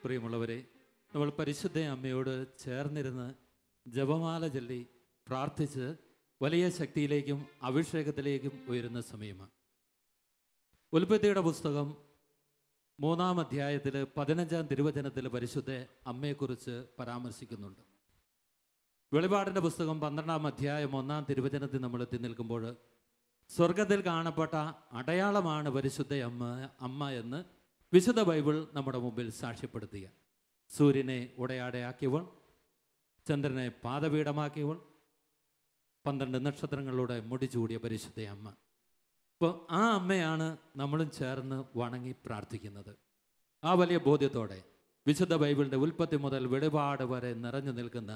പ്രിയമുള്ളവരെ, നമ്മൾ പരിശുദ്ധ അമ്മയോട് ചേർന്നിരുന്ന് ജപമാല ചൊല്ലി പ്രാർത്ഥിച്ച് വലിയ ശക്തിയിലേക്കും അഭിഷേകത്തിലേക്കും ഉയരുന്ന സമയമാണ്. ഉൽപ്പത്തിയുടെ പുസ്തകം 3-ാം അധ്യായത്തിൽ 15-ാം തിരുവചനത്തിൽ പരിശുദ്ധ അമ്മയെക്കുറിച്ച് പരാമർശിക്കുന്നുണ്ട്. വെളിപാടിൻ്റെ പുസ്തകം 12-ാം അധ്യായം 1-ാം തിരുവചനത്തിൽ നമ്മൾ എത്തി നിൽക്കുമ്പോൾ സ്വർഗത്തിൽ കാണപ്പെട്ട അടയാളമാണ് പരിശുദ്ധ അമ്മ എന്ന് വിശുദ്ധ ബൈബിൾ നമ്മുടെ മുമ്പിൽ സാക്ഷ്യപ്പെടുത്തിയ സൂര്യനെ ഉടയാടയാക്കിയവൾ, ചന്ദ്രനെ പാദപീഠമാക്കിയവൾ, 12 നക്ഷത്രങ്ങളുടെ മുടിചൂടിയ പരിശുദ്ധ അമ്മ. അപ്പോൾ ആ അമ്മയാണ് നമ്മളും ചേർന്ന് വണങ്ങി പ്രാർത്ഥിക്കുന്നത്. ആ വലിയ ബോധ്യത്തോടെ വിശുദ്ധ ബൈബിളിൻ്റെ ഉൽപ്പത്തി മുതൽ വെളിപാട് വരെ നിറഞ്ഞു നിൽക്കുന്ന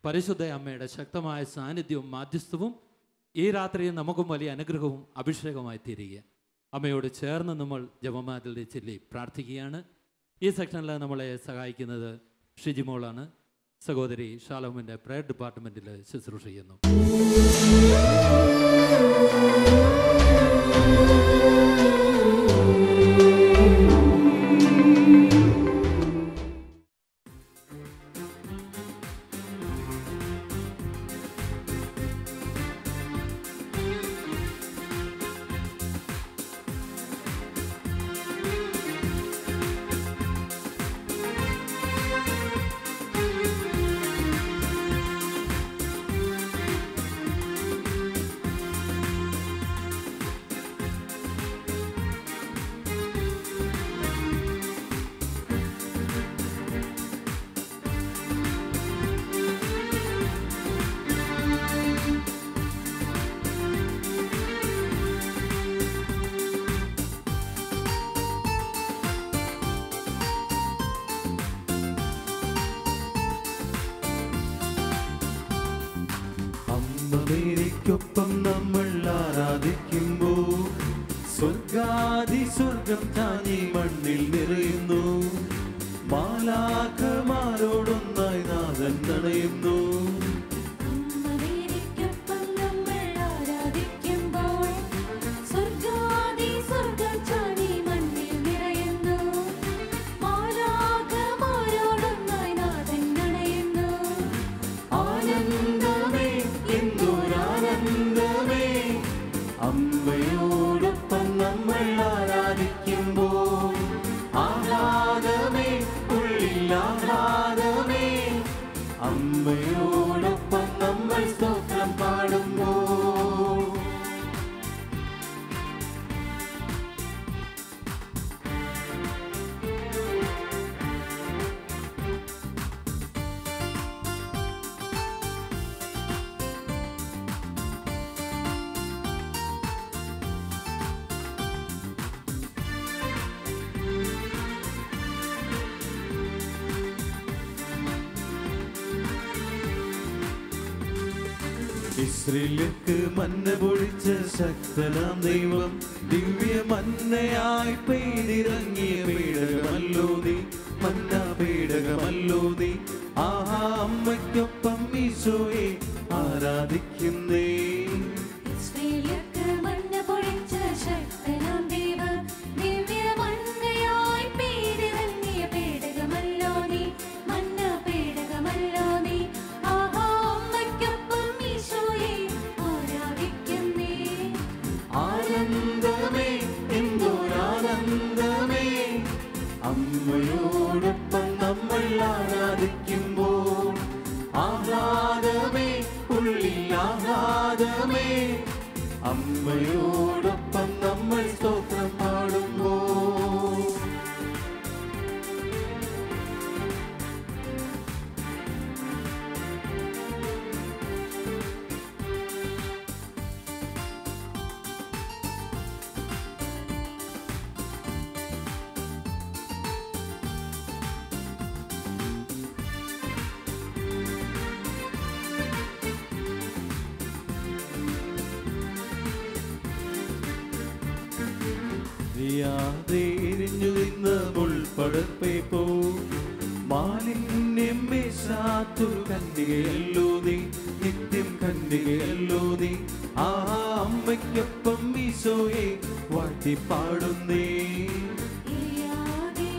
പരിശുദ്ധ അമ്മയുടെ ശക്തമായ സാന്നിധ്യവും മാധ്യസ്ഥവും ഈ രാത്രിയിൽ നമുക്കും വലിയ അനുഗ്രഹവും അഭിഷേകമായി തീരുക. അമ്മയോട് ചേർന്ന് നമ്മൾ ജപമാല ചൊല്ലി പ്രാർത്ഥിക്കുകയാണ്. ഈ സെക്ഷനിൽ നമ്മളെ സഹായിക്കുന്നത് ഷിജിമോളാണ്. സഹോദരി ഷാലോമിൻ്റെ പ്രയർ ഡിപ്പാർട്ട്മെൻറ്റിൽ ശുശ്രൂഷ ചെയ്യുന്നു. അമ്മേരിക്കൊപ്പം നമ്മൾ ആരാധിക്കുമ്പോൾ സ്വർഗാദി സ്വർഗം താങ്ങി മണ്ണിൽ നിറയുന്നു. മാലാഖമാരോടൊന്നായി നാഥൻ നണയുന്നു. അമ്മയോടൊപ്പം നമ്മൾ ആരാധിക്കുമ്പോൾ ആഹ്ലാദമേ, ഉള്ളിൽ ആഹ്ലാദമേ. അമ്മയോടൊപ്പം നമ്മൾ സ്തോത്രം പാടുമ്പോൾ ഇസ്രായേലിക്ക് മന്ന പൊഴിച്ച ശക്തനാം ദൈവം ദിവ്യ മന്നയായി പെയ്തിറങ്ങിയ പേടകമല്ലോ നീ, മന്ന പേടകമല്ലോ നീ. ആഹാ, അമ്മയ്ക്കൊപ്പം ഈശോയെ ആരാധിക്കുന്നേ. അമ്മയോടൊപ്പം നമ്മൾ ആരാധിക്കുമ്പോൾ ആഹ്ലാദമേ, ഉള്ളിൽ ആഹ്ലാദമേ. അമ്മയോടൊപ്പം നമ്മൾ സ്തോത്രം പാടുമ്പോൾ എരിഞ്ഞു നിന്ന മുൾപ്പടർപ്പേ പോ, മാലിന്യം മേശാത്തൊരു കന്യകയല്ലോ നീ, നിത്യം കന്യകയല്ലോ നീ. ആ അമ്മയ്ക്കൊപ്പം ഈശോയെ വാഴ്ത്തി പാടുന്നേ.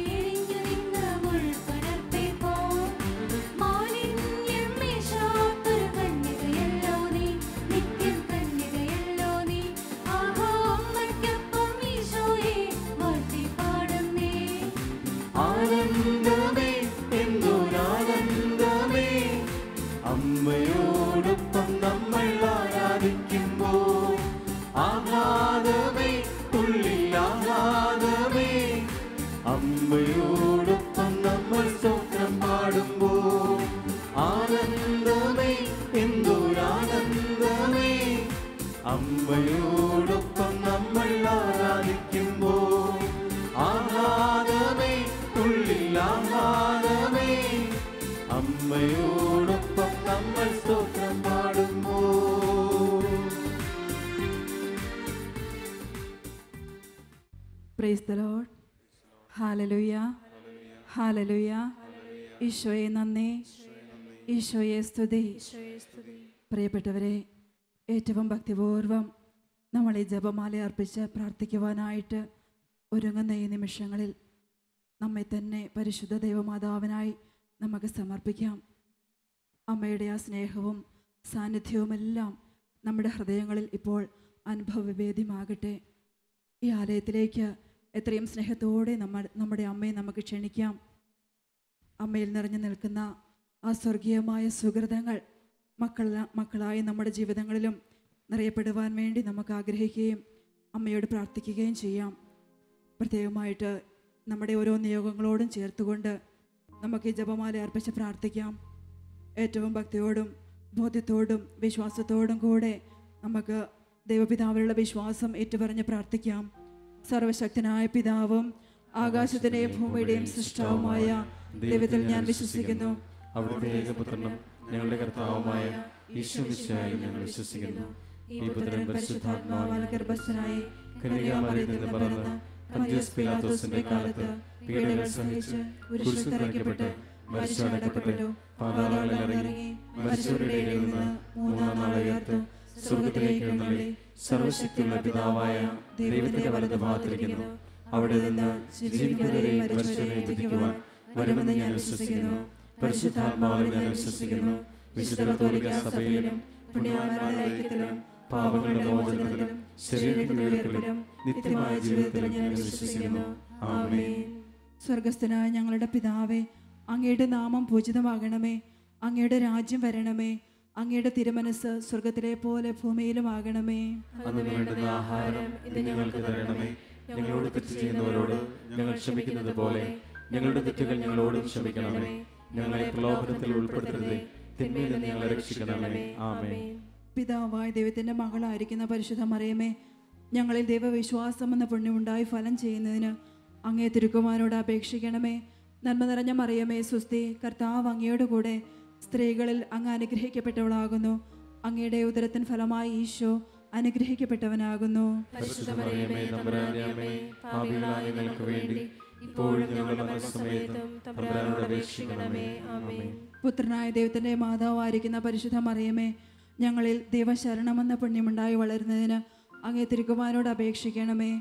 എരിഞ്ഞു നിന്ന മുൾപ്പടർപ്പേ ആനന്ദമേ എന്തൊരാനന്ദമേ അമ്മയോടൊപ്പം നമ്മൾ ആരാധിക്കുമ്പോൾ ആഹ്ലാദമേ ഉള്ളിലാഹ്ലാദമേ അമ്മയോടൊപ്പം നമ്മൾ സ്തോത്രം പാടുമ്പോൾ ആനന്ദമേ എന്തൊരാനന്ദമേ അമ്മയോടൊപ്പം നമ്മൾ ആരാധിക്കുമ്പോൾ ആഹ്ലാദമേ ഉള്ളിലാഹ്ലാദമേ അമ്മയോടൊപ്പം നമ്മൾ സ്തോത്രം പാടുമ്പോൾ. Praise the Lord. Hallelujah, hallelujah. ഈശോയെ നന്ദി, ഈശോയെ സ്തുതി. പ്രിയപ്പെട്ടവരെ, ഏറ്റവും ഭക്തിപൂർവം നമ്മൾ ഈ ജപമാല അർപ്പിച്ച് പ്രാർത്ഥിക്കുവാനായിട്ട് ഒരുങ്ങുന്ന ഈ നിമിഷങ്ങളിൽ നമ്മെ തന്നെ പരിശുദ്ധ ദൈവമാതാവിനായി നമുക്ക് സമർപ്പിക്കാം. അമ്മയുടെ ആ സ്നേഹവും സാന്നിധ്യവുമെല്ലാം നമ്മുടെ ഹൃദയങ്ങളിൽ ഇപ്പോൾ അനുഭവവേദ്യമാകട്ടെ. ഈ ആലയത്തിലേക്ക് എത്രയും സ്നേഹത്തോടെ നമ്മുടെ അമ്മയെ നമുക്ക് ക്ഷണിക്കാം. അമ്മയിൽ നിറഞ്ഞു നിൽക്കുന്ന ആ സ്വർഗീയമായ സുഹൃതങ്ങൾ മക്കളായി നമ്മുടെ ജീവിതങ്ങളിലും നിറയപ്പെടുവാൻ വേണ്ടി നമുക്ക് ആഗ്രഹിക്കുകയും അമ്മയോട് പ്രാർത്ഥിക്കുകയും ചെയ്യാം. പ്രത്യേകമായിട്ട് നമ്മുടെ ഓരോ നിയോഗങ്ങളോടും ചേർത്തുകൊണ്ട് നമുക്ക് ഈ ജപമാല അർപ്പിച്ച് പ്രാർത്ഥിക്കാം. ഏറ്റവും ഭക്തിയോടും ബോധ്യത്തോടും വിശ്വാസത്തോടും കൂടെ നമുക്ക് ദൈവപിതാവിലുള്ള വിശ്വാസം ഏറ്റുപറഞ്ഞ് പ്രാർത്ഥിക്കാം. സർവശക്തനായ പിതാവും ആകാശത്തിന്റെയും ഭൂമിയുടെയും സൃഷ്ടാവുമായ ദൈവത്തിൽ ഞാൻ വിശ്വസിക്കുന്നു. അവിടുത്തെ ഏകപുത്രനും ഞങ്ങളുടെ കർത്താവുമായ ഈശോമിശിഹായിൽ ഞങ്ങൾ വിശ്വസിക്കുന്നു. ഈ പുത്രൻ പരിശുദ്ധാത്മാവാൽ ഗർഭസ്ഥനായി കന്യകാമറിയത്തിൽ നിന്ന് പിറന്ന് പന്തിയോസ് പീലാത്തോസിന്റെ കാലത്ത് പീഡകൾ സഹിച്ച് കുരിശിൽ തറയ്ക്കപ്പെട്ട് മരിച്ചടക്കപ്പെട്ടു, പാതാളങ്ങളിൽ ഇറങ്ങി മരിച്ചവരുടെ ഇടയിൽ നിന്ന് മൂന്നാം നാൾ ഉയർത്ത് സ്വർഗ്ഗത്തിലേക്ക് എഴുന്നള്ളി സർവശക്തിയുള്ള പിതാവായ ദൈവത്തിന്റെ വലതുഭാഗത്തിരിക്കുന്നു. അവിടെ നിന്ന് ജീവിക്കുന്നവരെയും മരിച്ചവരെയും വിധിക്കുവാൻ വരുമെന്ന് ഞാൻ വിശ്വസിക്കുന്നു. പരിശുദ്ധാത്മാവിൽ ഞാൻ വിശ്വസിക്കുന്നു. വിശുദ്ധ കത്തോലിക്ക സഭയിലും പുണ്യവാന്മാരുടെ ഐക്യത്തിലും പാപങ്ങളുടെ മോചനത്തിലും ശരീരത്തിന്റെ ഉയർപ്പിലും നിത്യമായ ജീവിതത്തിലും ഞാൻ വിശ്വസിക്കുന്നു. ആമേൻ. സ്വർഗസ്ഥനായ ഞങ്ങളുടെ പിതാവേ, അങ്ങയുടെ നാമം പൂജിതമാകണമേ. അങ്ങയുടെ രാജ്യം വരണമേ. അങ്ങയുടെ തിരുമനസ് സ്വർഗത്തിലെ പോലെ ഭൂമിയിലുമാകണമേ. അന്ന് വേണ്ടുന്ന ആഹാരം ഇന്ന് ഞങ്ങൾക്ക് തരണമേ. ഞങ്ങളോട് തെറ്റ് ചെയ്യുന്നവരോട് ഞങ്ങൾ ക്ഷമിക്കുന്നത് പോലെ ഞങ്ങളുടെ തെറ്റുകൾ ഞങ്ങളോടും ക്ഷമിക്കണമേ. ഞങ്ങളെ പ്രലോഭനത്തിൽ ഉൾപ്പെടുത്തരുതേ, തിന്മയിൽ നിന്ന് ഞങ്ങളെ രക്ഷിക്കണമേ. ആമേൻ. പിതാവായ ദൈവത്തിന്റെ മകളായിരിക്കുന്ന പരിശുദ്ധ മറിയമേ, ഞങ്ങളിൽ ദൈവവിശ്വാസം എന്ന പുണ്യമുണ്ടായി ഫലം ചെയ്യുന്നതിന് അങ്ങേ തിരുക്കുമാരനോട് അപേക്ഷിക്കണമേ. നന്മ നിറഞ്ഞ മറിയമേ, സുസ്തി, കർത്താവ് അങ്ങയോട് കൂടെ സ്ത്രീകളിൽ അങ്ങ് അനുഗ്രഹിക്കപ്പെട്ടവളാകുന്നു. അങ്ങയുടെ ഉദരത്തിൻ ഫലമായി ഈശോ അനുഗ്രഹിക്കപ്പെട്ടവനാകുന്നു. പരിശുദ്ധ മറിയമേ, തമ്പുരാന്റെ അമ്മേ, പാപികളായ ഞങ്ങൾക്ക് വേണ്ടി ഇപ്പോഴും ഞങ്ങളുടെ മരണസമയത്തും തമ്പുരാനോട് അപേക്ഷിക്കണമേ. ആമേൻ. പുത്രനായ ദൈവത്തിന്റെ മാതാവായിരിക്കുന്ന പരിശുദ്ധ മറിയമേ, ഞങ്ങളിൽ ദൈവശരണമെന്ന പുണ്യമുണ്ടായി വളരുന്നതിന് അങ്ങേ തിരുക്കുമാരനോട് അപേക്ഷിക്കണമേ.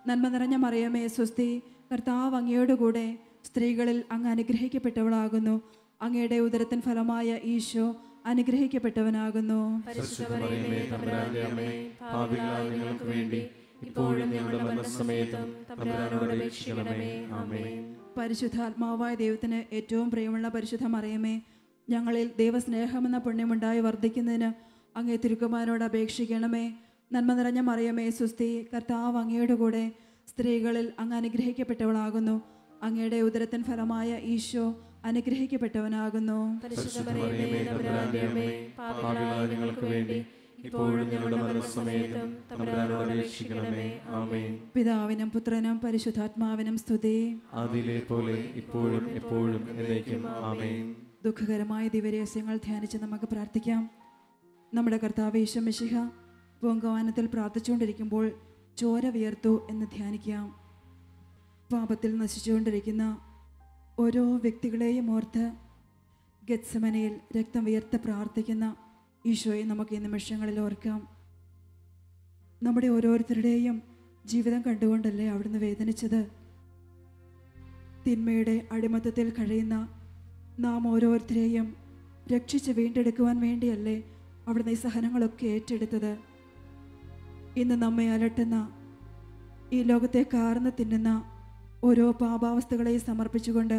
നന്മ നിറഞ്ഞ മറിയമേ, സുസ്തി, കർത്താവ് അങ്ങയോട് കൂടെ സ്ത്രീകളിൽ അങ്ങ് അനുഗ്രഹിക്കപ്പെട്ടവളാകുന്നു. അങ്ങയുടെ ഉദരത്തിൻ ഫലമായ ഈശോ അനുഗ്രഹിക്കപ്പെട്ടവനാകുന്നു. പരിശുദ്ധ മറിയമേ, തമ്പുരാന്റെ അമ്മേ, പാപികളായ ഞങ്ങൾക്ക് വേണ്ടി ഇപ്പോഴും ഞങ്ങളുടെ മരണസമയത്തും തമ്പുരാനോട് അപേക്ഷിക്കണമേ. ആമേൻ. പരിശുദ്ധാത്മാവായ ദൈവത്തിന് ഏറ്റവും പ്രിയമുള്ള പരിശുദ്ധ മറിയമേ, ഞങ്ങളിൽ ദൈവസ്നേഹമെന്ന പുണ്യമുണ്ടായി വർദ്ധിക്കുന്നതിന് അങ്ങേ തിരുക്കുമാരനോട് അപേക്ഷിക്കണമേ. നന്മ നിറഞ്ഞ മറിയമേ, സുസ്തി, കർത്താവ് അങ്ങയുടെ കൂടെ സ്ത്രീകളിൽ അങ്ങ് അനുഗ്രഹിക്കപ്പെട്ടവളാകുന്നു. അങ്ങയുടെ ഉദരത്തിൻ ഫലമായ ഈശോ അനുഗ്രഹിക്കപ്പെട്ടവനാകുന്നു. പരിശുദ്ധ മറിയമേ, തമ്പുരാന്റെ അമ്മേ, പാപികളായ ഞങ്ങൾക്ക് വേണ്ടി ഇപ്പോഴും ഞങ്ങളുടെ മരണസമയത്തും തമ്പുരാനോട് അപേക്ഷിക്കണമേ. ആമേൻ. പിതാവിനും പുത്രനും പരിശുദ്ധാത്മാവിനും സ്തുതി. ആദിയിലെ പോലെ ഇപ്പോഴും എപ്പോഴും എന്നേക്കും. ആമേൻ. ദുഃഖകരമായ ദിവരഹസ്യങ്ങൾ ധ്യാനിച്ച് നമുക്ക് പ്രാർത്ഥിക്കാം. നമ്മുടെ കർത്താവ് യേശു മിശിഹ പൂങ്കാവനത്തിൽ പ്രാർത്ഥിച്ചുകൊണ്ടിരിക്കുമ്പോൾ ചോര വിയർത്തു എന്ന് ധ്യാനിക്കാം. പാപത്തിൽ നശിച്ചുകൊണ്ടിരിക്കുന്ന ഓരോ വ്യക്തികളെയും ഓർത്ത് ഗെത്സമനയിൽ രക്തം വിയർത്ത് പ്രാർത്ഥിക്കുന്ന ഈശോയെ നമുക്ക് ഈ നിമിഷങ്ങളിൽ ഓർക്കാം. നമ്മുടെ ഓരോരുത്തരുടെയും ജീവിതം കണ്ടുകൊണ്ടല്ലേ അവിടുന്ന് വേദനിച്ചത്. തിന്മയുടെ അടിമത്തത്തിൽ കഴിയുന്ന നാം ഓരോരുത്തരെയും രക്ഷിച്ച് വീണ്ടെടുക്കുവാൻ വേണ്ടിയല്ലേ അവിടുന്ന് ഈ സഹനങ്ങളൊക്കെ ഏറ്റെടുത്തത്. ഇന്ന് നമ്മെ അലട്ടുന്ന ഈ ലോകത്തെ കാർന്ന് തിന്നുന്ന ഓരോ പാപാവസ്ഥകളെയും സമർപ്പിച്ചുകൊണ്ട്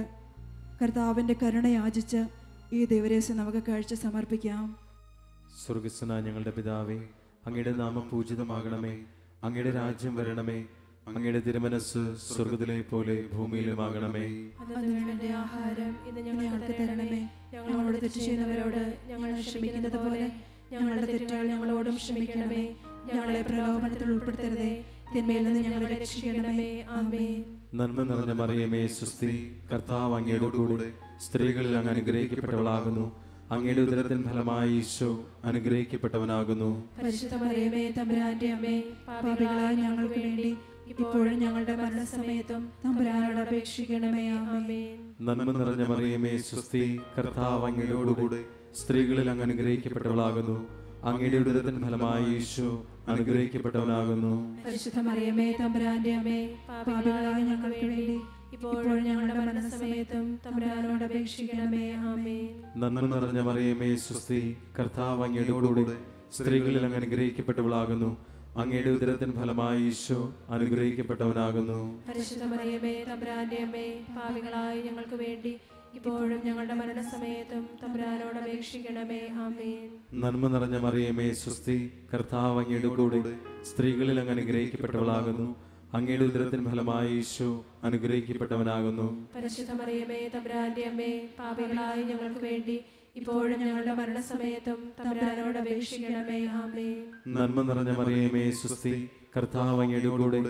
കർത്താവിൻ്റെ കരുണ യാചിച്ച് ഈ ദിവരേശം നമുക്ക് കാഴ്ച സമർപ്പിക്കാം. സ്വർഗസ്വനായ ഞങ്ങളുടെ പിതാവേ, അങ്ങയുടെ നാമം പൂജിതമാകണമേ. അങ്ങയുടെ രാജ്യം വരണമേ. അങ്ങയുടെ തിരുമനസ് സ്വർഗത്തിലെ പോലെ ഭൂമിയിലുമാകണമേ. അതിനുവേണ്ട ആഹാരം ഇന്ന് ഞങ്ങൾക്ക് തരണമേ. ഞങ്ങളോട് തെറ്റ് ചെയ്യുന്നവരോട് ഞങ്ങൾ ക്ഷമിക്കുന്നത് പോലെ ഞങ്ങളുടെ തെറ്റുകൾ ഞങ്ങളോടും ക്ഷമിക്കണമേ. ഞങ്ങളെ പ്രലോഭനത്തിൽ ഉൾപ്പെടുത്തരുതേ, തിന്മയിൽ നിന്ന് ഞങ്ങളെ രക്ഷിക്കണമേ. ആമേൻ. നന്മ നിറഞ്ഞ മറിയമേ, സ്വസ്തി. കർത്താവ് അങ്ങയുടെ കൂടെ സ്ത്രീകളിൽ അങ്ങ് അനുഗ്രഹിക്കപ്പെട്ടവളാകുന്നു. അങ്ങയുടെ ഉദരത്തിൻ ഫലമായി ഈശോ അനുഗ്രഹിക്കപ്പെട്ടവനാകുന്നു. പരിശുദ്ധ മറിയമേ, തമ്പുരാന്റെ അമ്മേ, പാപികളായ ഞങ്ങൾക്ക് വേണ്ടി ഇപ്പോഴും ഞങ്ങളുടെ മരണസമയത്തും തമ്പുരാനോട് അപേക്ഷിക്കണമേ. ആമേൻ. നന്മ നിറഞ്ഞ മറിയമേ, സ്വസ്തി. കർത്താവ് അങ്ങയോടുകൂടെ സ്ത്രീകളിൽ അങ്ങ് അനുഗ്രഹിക്കപ്പെട്ടവളാകുന്നു. അങ്ങയുടെ ഉദരത്തിൻ ഫലമായി ഈശോ അനുഗ്രഹിക്കപ്പെട്ടവനാകുന്നു. പരിശുദ്ധ മറിയമേ, തമ്പുരാന്റെ അമ്മേ, പാപികളായ ഞങ്ങൾക്ക് വേണ്ടി ഇപ്പോഴും ഞങ്ങളുടെ മരണസമയത്തും തമ്പുരാനോട് അപേക്ഷിക്കണമേ. ആമേൻ. നന്മ നിറഞ്ഞ മറിയമേ, സ്വസ്തി. കർത്താവ് അങ്ങയോടുകൂടെ സ്ത്രീകളിൽ അങ്ങ് അനുഗ്രഹിക്കപ്പെട്ടവളാകുന്നു. അങ്ങയുടെ ഉദരത്തിൻ ഫലമായി ഈശോ അനുഗ്രഹിക്കപ്പെട്ടവനാകുന്നു. പരിശുദ്ധ മറിയമേ, തമ്പുരാന്റെ അമ്മേ, പാപികളായ ഞങ്ങൾക്ക് വേണ്ടി ഇപ്പോഴും ഞങ്ങളുടെ മരണസമയത്തും തമ്പുരാനോട് അപേക്ഷിക്കണമേ. ആമേൻ. നന്മ നിറഞ്ഞ മറിയമേ, സ്വസ്തി. കർത്താവ് അങ്ങയുടെ കൂടെ സ്ത്രീകളിൽ അങ്ങ് അനുഗ്രഹിക്കപ്പെട്ടവളാകുന്നു. അങ്ങയുടെ ഉദരത്തിൻ ഫലമായി ഈശോ അനുഗ്രഹിക്കപ്പെട്ടവനാകുന്നു. പരിശുദ്ധ മറിയമേ, തമ്പുരാന്റെ അമ്മേ, പാപികളായ ഞങ്ങൾക്ക് വേണ്ടി ഇപ്പോഴും ഞങ്ങളുടെ മരണസമയത്തും തമ്പുരാനോട് അപേക്ഷിക്കണമേ. ആമേൻ. നന്മ നിറഞ്ഞ മറിയമേ, സ്വസ്തി. കർത്താവ് അങ്ങയുടെ കൂടെ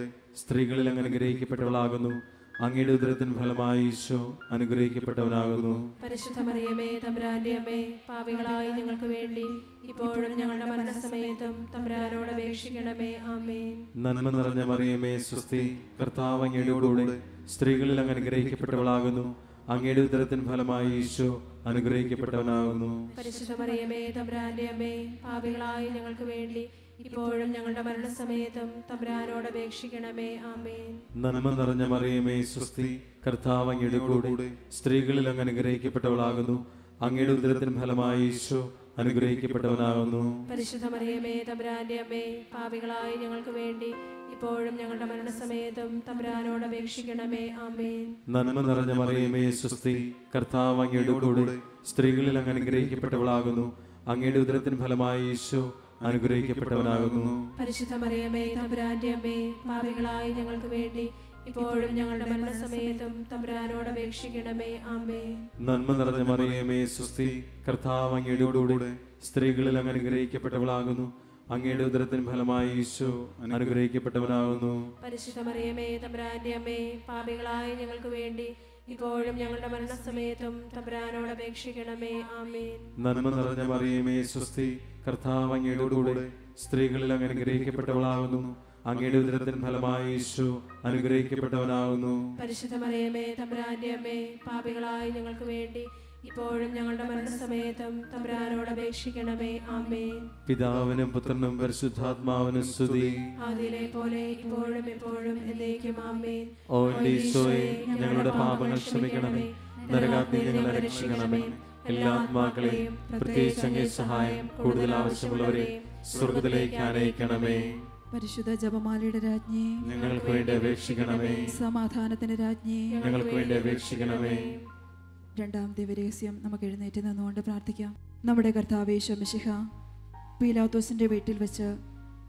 സ്ത്രീകളിൽ അങ്ങ് അനുഗ്രഹിക്കപ്പെട്ടവളാകുന്നു. അങ്ങയുടെ ഉദരത്തിൻ ഫലമായി ഈശോ അനുഗ്രഹിക്കപ്പെട്ടവനാകുന്നു. പരിശുദ്ധ മറിയമേ, തമ്പുരാന്റെ അമ്മേ, പാപികളായ ഞങ്ങൾക്ക് വേണ്ടി ഇപ്പോഴും ഞങ്ങളുടെ മരണസമയത്തും തമ്പുരാനോട് അപേക്ഷിക്കണമേ. ആമേൻ. നന്മ നിറഞ്ഞ മറിയമേ, സ്വസ്തി. കർത്താവ് അങ്ങയുടെ കൂടെ സ്ത്രീകളിൽ അങ്ങ് അനുഗ്രഹിക്കപ്പെട്ടവളാകുന്നു. അങ്ങയുടെ ഉദരത്തിൻ ഫലമായി ഈശോ അനുഗ്രഹിക്കപ്പെട്ടവനാകുന്നു. പരിശുദ്ധ മറിയമേ, തമ്പുരാന്റെ അമ്മേ, പാപികളായ ഞങ്ങൾക്ക് വേണ്ടി ഇപ്പോഴും ഞങ്ങളുടെ മരണസമയത്തും തമ്പുരാനോട് അപേക്ഷിക്കണമേ. ആമേൻ. നന്മ നിറഞ്ഞ മറിയമേ, സ്വസ്തി. കർത്താവ് അങ്ങയുടെ കൂടെ സ്ത്രീകളിൽ അങ്ങ് അനുഗ്രഹിക്കപ്പെട്ടവളാകുന്നു. അങ്ങയുടെ ഉദരത്തിൻ ഫലമായി ഈശോ അനുഗ്രഹിക്കപ്പെട്ടവനാകുന്നു. പരിശുദ്ധ മറിയമേ, തമ്പുരാന്റെ അമ്മേ, പാപികളായ ഞങ്ങൾക്ക് വേണ്ടി ഇപ്പോഴും ഞങ്ങളുടെ മരണസമയത്തും തമ്പുരാനോട് അപേക്ഷിക്കണമേ. ആമേൻ. നന്മ നിറഞ്ഞ മറിയമേ, സ്വസ്തി. കർത്താവ് അങ്ങയുടെ കൂടെ സ്ത്രീകളിൽ അങ്ങ് അനുഗ്രഹിക്കപ്പെട്ടവളാകുന്നു. അങ്ങയുടെ ഉദരത്തിൻ ഫലമായി ഈശോ അനുഗ്രഹിക്കപ്പെട്ടവനാകുന്നു. പരിശുദ്ധ മറിയമേ, തമ്പുരാന്റെ അമ്മേ, പാപികളായ ഞങ്ങൾക്ക് വേണ്ടി ഇപ്പോഴും ഞങ്ങളുടെ മരണസമയത്തും തമ്പുരാനോട് അപേക്ഷിക്കണമേ. ആമേൻ. നന്മ നിറഞ്ഞ മറിയമേ, സ്വസ്തി. കർത്താവ് അങ്ങയുടെ കൂടെ സ്ത്രീകളിൽ അങ്ങ് അനുഗ്രഹിക്കപ്പെട്ടവളാകുന്നു. അങ്ങയുടെ ഉദരത്തിൻ ഫലമായി ഈശോ അനുഗ്രഹിക്കപ്പെട്ടവനാകുന്നു. പരിശുദ്ധ മറിയമേ, തമ്പുരാന്റെ അമ്മേ, പാപികളായ ഞങ്ങൾക്ക് വേണ്ടി ഇപ്പോഴും ഞങ്ങളുടെ മരണസമയത്തും തമ്പുരാനോട് അപേക്ഷിക്കണമേ. ആമേൻ. നന്മ നിറഞ്ഞ മറിയമേ, സ്വസ്തി. കർത്താവ് അങ്ങയുടെ കൂടെ സ്ത്രീകളിൽ അങ്ങ് അനുഗ്രഹിക്കപ്പെട്ടവളാകുന്നു. അങ്ങയുടെ ഉദരത്തിൻ ഫലമായി ഈശോ അനുഗ്രഹിക്കപ്പെട്ടവനാകുന്നു. പരിശുദ്ധ മറിയമേ, തമ്പുരാന്റെ അമ്മേ, പാപികളായ ഞങ്ങൾക്ക് വേണ്ടി ഇപ്പോഴും ഞങ്ങളുടെ മരണസമയത്തും തമ്പുരാനോട് അപേക്ഷിക്കണമേ. ആമേൻ. പിതാവിനും പുത്രനും പരിശുദ്ധാത്മാവിനും സ്തുതി. ആദിയിലെ പോലെ ഇപ്പോഴും എപ്പോഴും എന്നേക്കും. ആമേൻ. ഓ ഈശോയെ, ഞങ്ങളുടെ പാപങ്ങൾ ക്ഷമിക്കണമേ. നരകാഗ്നിയിൽ ഞങ്ങളെ രക്ഷിക്കണമേ. എല്ലാ ആത്മാക്കളെയും പ്രത്യേകിച്ച് അങ്ങേ സഹായം കൂടുതൽ ആവശ്യമുള്ളവരെ സ്വർഗ്ഗത്തിലേക്ക് ആനയിക്കണമേ. പരിശുദ്ധ ജപമാലയുടെ രാജ്ഞി, ഞങ്ങൾക്ക് വേണ്ടി അപേക്ഷിക്കണമേ. സമാധാനത്തിന്റെ രാജ്ഞി, ഞങ്ങൾക്ക് വേണ്ടി അപേക്ഷിക്കണമേ. രണ്ടാം ദിവരഹസ്യം നമുക്ക് എഴുന്നേറ്റ് നിന്നുകൊണ്ട് പ്രാർത്ഥിക്കാം. നമ്മുടെ കർത്താവേ ഈശോ മിശിഹ പീലാത്തോസിന്റെ വീട്ടിൽ വെച്ച്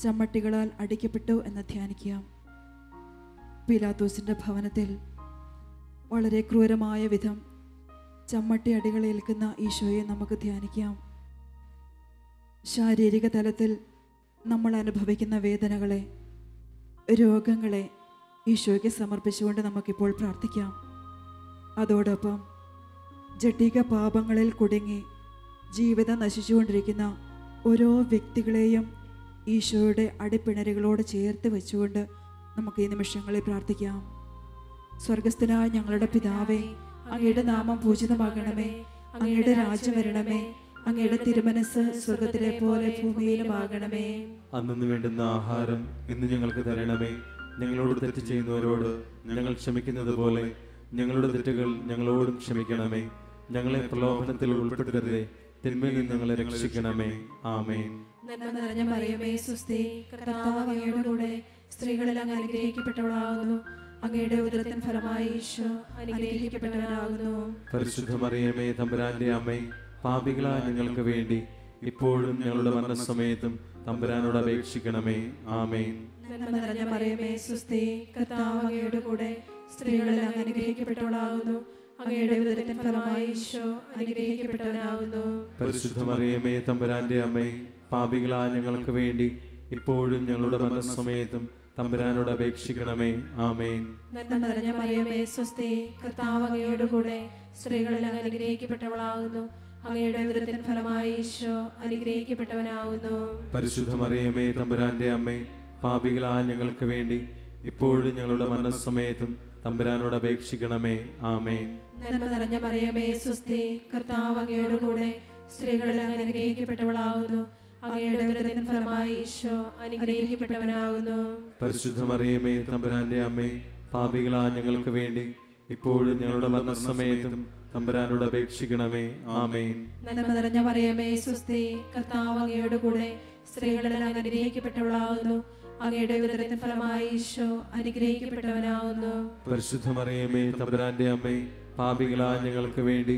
ചമ്മട്ടികളാൽ അടിക്കപ്പെട്ടു എന്ന് ധ്യാനിക്കാം. പീലാത്തോസിന്റെ ഭവനത്തിൽ വളരെ ക്രൂരമായ വിധം ചമ്മട്ടി അടികളേൽക്കുന്ന ഈശോയെ നമുക്ക് ധ്യാനിക്കാം. ശാരീരിക തലത്തിൽ നമ്മൾ അനുഭവിക്കുന്ന വേദനകളെ, രോഗങ്ങളെ ഈശോയ്ക്ക് സമർപ്പിച്ചുകൊണ്ട് നമുക്കിപ്പോൾ പ്രാർത്ഥിക്കാം. അതോടൊപ്പം ജഡിക പാപങ്ങളിൽ കുടുങ്ങി ജീവിതം നശിച്ചുകൊണ്ടിരിക്കുന്ന ഓരോ വ്യക്തികളെയും ഈശോയുടെ അടിപ്പിണരുകളോട് ചേർത്ത് വെച്ചുകൊണ്ട് നമുക്ക് ഈ നിമിഷങ്ങളിൽ പ്രാർത്ഥിക്കാം. സ്വർഗസ്ഥനായ ഞങ്ങളുടെ പിതാവേ, അങ്ങയുടെ നാമം പൂജിതമാകണമേ. അങ്ങയുടെ രാജ്യം വരണമേ. അങ്ങയുടെ തിരുമനസ് സ്വർഗത്തിലെ പോലെ ഭൂമിയിലുമാകണമേ. അന്നു വേണ്ടുന്ന ആഹാരം ഇന്ന് ഞങ്ങൾക്ക് തരണമേ. ഞങ്ങളോട് തെറ്റ് ചെയ്യുന്നവരോട് ഞങ്ങൾ ക്ഷമിക്കുന്നത് പോലെ ഞങ്ങളുടെ തെറ്റുകൾ ഞങ്ങളോടും ക്ഷമിക്കണമേ. ഞങ്ങളെ പ്രലോഭനത്തിൽ ഉൾപ്പെടുത്തരുതേ, തിന്മയിൽ നിന്ന് ഞങ്ങളെ രക്ഷിക്കണമേ. ആമേൻ. നന്മ നിറഞ്ഞ മറിയമേ, സ്വസ്തി. കർത്താവ് അങ്ങയുടെ കൂടെ സ്ത്രീകളിൽ അങ്ങ് അനുഗ്രഹിക്കപ്പെട്ടവളാകുന്നു. അങ്ങയുടെ ഉദരത്തിൻ ഫലമായി ഈശോ അനുഗ്രഹിക്കപ്പെട്ടവനാകുന്നു. പരിശുദ്ധ മറിയമേ തമ്പുരാന്റെ അമ്മേ, പാപികളായ ഞങ്ങൾക്ക് വേണ്ടി ഇപ്പോഴും ഞങ്ങളുടെ മരണസമയത്തും തമ്പുരാനോട് അപേക്ഷിക്കണമേ. ആമേൻ. നന്മ നിറഞ്ഞ മറിയമേ സ്വസ്തി, കർത്താവ് അങ്ങയുടെ കൂടെ സ്ത്രീകളിൽ അങ്ങ് അനുഗ്രഹിക്കപ്പെട്ടവളാകുന്നു. അങ്ങയുടെ ഉദരത്തിൻ ഫലമായി ഈശോ അനുഗ്രഹിക്കപ്പെട്ടവനാകുന്നു. പരിശുദ്ധ മറിയമേ തമ്പുരാന്റെ അമ്മേ, പാപികളായ ഞങ്ങൾക്ക് വേണ്ടി ഇപ്പോഴും ഞങ്ങളുടെ മരണസമയത്തും തമ്പുരാനോട് അപേക്ഷിക്കണമേ. ആമേൻ. നന്മ നിറഞ്ഞ മറിയമേ സ്വസ്തി, കർത്താവ് അങ്ങയുടെ കൂടെ സ്ത്രീകളിൽ അങ്ങ് അനുഗ്രഹിക്കപ്പെട്ടവളാകുന്നു. അങ്ങയുടെ ഉദരത്തിൻ ഫലമായി ഈശോ അനുഗ്രഹിക്കപ്പെട്ടവനാകുന്നു. പരിശുദ്ധ മറിയമേ തമ്പുരാന്റെ അമ്മേ, പാപികളായ ഞങ്ങൾക്ക് വേണ്ടി ഇപ്പോഴും ഞങ്ങളുടെ മരണസമയത്തും തമ്പുരാനോട് അപേക്ഷിക്കണമേ. ആമേൻ. നന്മ നിറഞ്ഞ മറിയമേ സ്വസ്തി, കർത്താവ് അങ്ങയുടെ കൂടെ സ്ത്രീകളിൽ അങ്ങ് അനുഗ്രഹിക്കപ്പെട്ടവളാകുന്നു. അങ്ങയുടെ ഉദരത്തിൻ ഫലമായി ഈശോ അനുഗ്രഹിക്കപ്പെട്ടവനാകുന്നു. പരിശുദ്ധ മറിയമേ തമ്പുരാന്റെ അമ്മേ, പാപികളായ ഞങ്ങൾക്ക് വേണ്ടി ഇപ്പോഴും ഞങ്ങളുടെ മരണസമയത്തും തമ്പുരാനോട് അപേക്ഷിക്കണമേ. ആമേൻ. നന്മ നിറഞ്ഞ മറിയമേ സ്വസ്തി, കർത്താവ് അങ്ങയുടെ കൂടെ സ്ത്രീകളിൽ അങ്ങ് അനുഗ്രഹിക്കപ്പെട്ടവളാകുന്നു. അങ്ങയുടെ ഉദരത്തിൻ ഫലമായി ഈശോ അനുഗ്രഹിക്കപ്പെട്ടവനാകുന്നു. പരിശുദ്ധ മറിയമേ തമ്പുരാന്റെ അമ്മേ, പാപികളായ ഞങ്ങൾക്ക് വേണ്ടി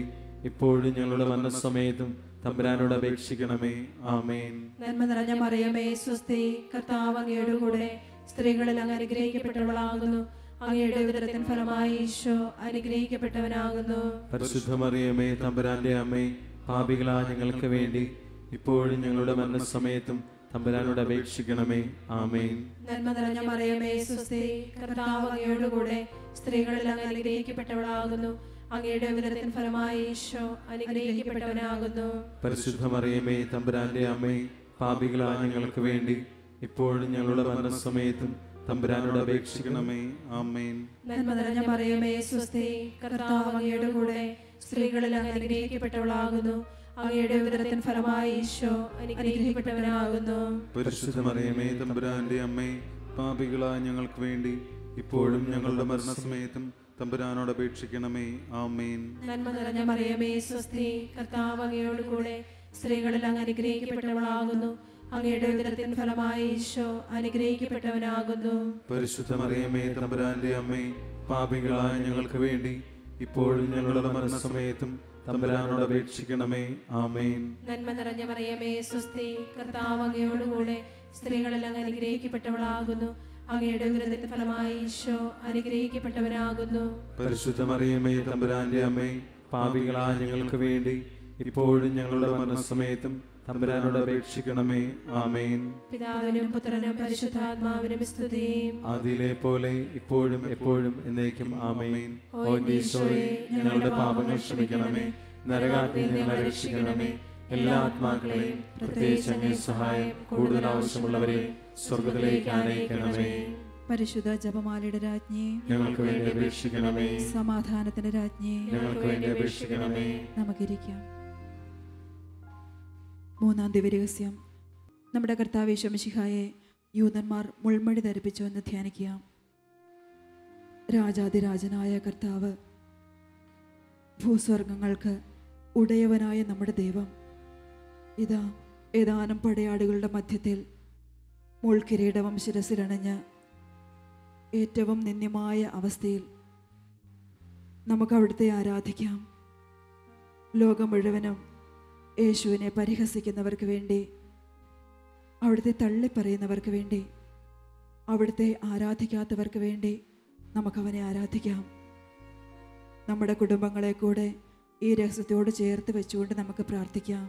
ഇപ്പോഴും ഞങ്ങളുടെ മരണസമയത്തും തമ്പുരാനോട് അപേക്ഷിക്കണമേ. ആമേൻ. നന്മ നിറഞ്ഞ മറിയമേ സ്വസ്തി, കർത്താവ് അങ്ങയുടെ കൂടെ സ്ത്രീകളിൽ അങ്ങ് അനുഗ്രഹിക്കപ്പെട്ടവളാകുന്നു. അങ്ങയുടെ ഉദരത്തിൻ ഫലമായി ഈശോ അനുഗ്രഹിക്കപ്പെട്ടവനാകുന്നു. പരിശുദ്ധ മറിയമേ തമ്പുരാന്റെ അമ്മേ, പാപികളായ ഞങ്ങൾക്ക് വേണ്ടി ഇപ്പോഴും ഞങ്ങളുടെ മരണസമയത്തും തമ്പുരാനോട് അപേക്ഷിക്കണമേ. ആമേൻ. നന്മ നിറഞ്ഞ മറിയമേ സ്വസ്തി, കർത്താവ് അങ്ങയുടെ കൂടെ സ്ത്രീകളിൽ അങ്ങ് അനുഗ്രഹിക്കപ്പെട്ടവളാകുന്നു. അങ്ങയുടെ ഉദരത്തിൻ ഫലമായി ഈശോ അനുഗ്രഹിക്കപ്പെട്ടവനാകുന്നു. പരിശുദ്ധ മറിയമേ തമ്പുരാന്റെ അമ്മേ, പാപികളായ ഞങ്ങൾക്ക് വേണ്ടി ഇപ്പോഴും ഞങ്ങളുടെ മരണസമയത്തും തമ്പുരാനോട് അപേക്ഷിക്കണമേ. ആമേൻ. നന്മ നിറഞ്ഞ മറിയമേ സ്വസ്തി, കർത്താവ് അങ്ങയുടെ കൂടെ സ്ത്രീകളിൽ അങ്ങ് അനുഗ്രഹിക്കപ്പെട്ടവളാകുന്നു. അങ്ങയുടെ ഉദരത്തിൻ ഫലമായി ഈശോ അനുഗ്രഹിക്കപ്പെട്ടവനാകുന്നു. പരിശുദ്ധ മറിയമേ തമ്പുരാന്റെ അമ്മേ, പാപികളായ ഞങ്ങൾക്ക് വേണ്ടി ഇപ്പോഴും ഞങ്ങളുടെ മരണസമയത്തും തമ്പുരാനോട് അപേക്ഷിക്കണമേ. ആമേൻ. നന്മ നിറഞ്ഞ മറിയമേ സ്വസ്തി, കർത്താവ് അങ്ങയോട് കൂടെ സ്ത്രീകളിൽ അങ്ങ് അനുഗ്രഹിക്കപ്പെട്ടവളാകുന്നു. അങ്ങയുടെ ഉദരത്തിൻ ഫലമായി ഈശോ അനുഗ്രഹിക്കപ്പെട്ടവനാകുന്നു. പരിശുദ്ധ മറിയമേ തമ്പുരാന്റെ അമ്മേ, പാപികളായ ഞങ്ങൾക്ക് വേണ്ടി ഇപ്പോഴും ഞങ്ങളുടെ മരണസമയത്തും തമ്പുരാനോട് അപേക്ഷിക്കണമേ. ആമേൻ. നന്മ നിറഞ്ഞ മറിയമേ സ്വസ്തി, കർത്താവ് അങ്ങയോട് കൂടെ സ്ത്രീകളിൽ അങ്ങ് അനുഗ്രഹിക്കപ്പെട്ടവളാകുന്നു. അങ്ങയുടെ ഉദരത്തിൻ ഫലമായി ഈശോ അനുഗ്രഹിക്കപ്പെട്ടവനാകുന്നു. പരിശുദ്ധ മറിയമേ തമ്പുരാന്റെ അമ്മേ, പാപികളായ ഞങ്ങൾക്ക് വേണ്ടി ഇപ്പോഴും ഞങ്ങളുടെ മരണസമയത്തും തമ്പുരാനോട് അപേക്ഷിക്കണമേ. ആമേൻ. പിതാവിനും പുത്രനും പരിശുദ്ധാത്മാവിനും സ്തുതി. അതിലെ പോലെ ഇപ്പോഴും എപ്പോഴും എന്നേക്കും. ആമേൻ. ഓ ഈശോയെ, ഞങ്ങളുടെ പാപങ്ങൾ ക്ഷമിക്കണമേ, നരകാഗ്നിയിൽ ഞങ്ങളെ രക്ഷിക്കണമേ, എല്ലാ ആത്മാക്കളെയും പ്രത്യേകിച്ച് അങ്ങേ സഹായം കൂടുതൽ ആവശ്യമുള്ളവരെ സ്വർഗ്ഗത്തിലേക്ക് ആനയിക്കണമേ. പരിശുദ്ധ ജപമാലയുടെ രാജ്ഞി, ഞങ്ങൾക്ക് വേണ്ടി അപേക്ഷിക്കണമേ. സമാധാനത്തിന്റെ രാജ്ഞി, ഞങ്ങൾക്ക് വേണ്ടി അപേക്ഷിക്കണമേ. നമുക്കിരിക്കാം. മൂന്നാം ദിവ്യരഹസ്യം, നമ്മുടെ കർത്താവ് യേശു മിശിഹായെ യൂദന്മാർ മുൾമടി ധരിപ്പിച്ചു എന്ന് ധ്യാനിക്കുക. രാജാതിരാജനായ കർത്താവ്, ഭൂസ്വർഗങ്ങൾക്ക് ഉടയവനായ നമ്മുടെ ദൈവം ഇതാ ഏതാനും പടയാടുകളുടെ മധ്യത്തിൽ മുൾക്കിരീടവും ശിരസിലണഞ്ഞ് ഏറ്റവും നിന്ദ്യമായ അവസ്ഥയിൽ നമുക്ക് അവിടുത്തെ ആരാധിക്കാം. ലോകം മുഴുവനും യേശുവിനെ പരിഹസിക്കുന്നവർക്ക് വേണ്ടി, അവിടുത്തെ തള്ളിപ്പറയുന്നവർക്ക് വേണ്ടി, അവിടുത്തെ ആരാധിക്കാത്തവർക്ക് വേണ്ടി നമുക്കവനെ ആരാധിക്കാം. നമ്മുടെ കുടുംബങ്ങളെ കൂടെ ഈ രഹസ്യത്തോട് ചേർത്ത് വെച്ചുകൊണ്ട് നമുക്ക് പ്രാർത്ഥിക്കാം.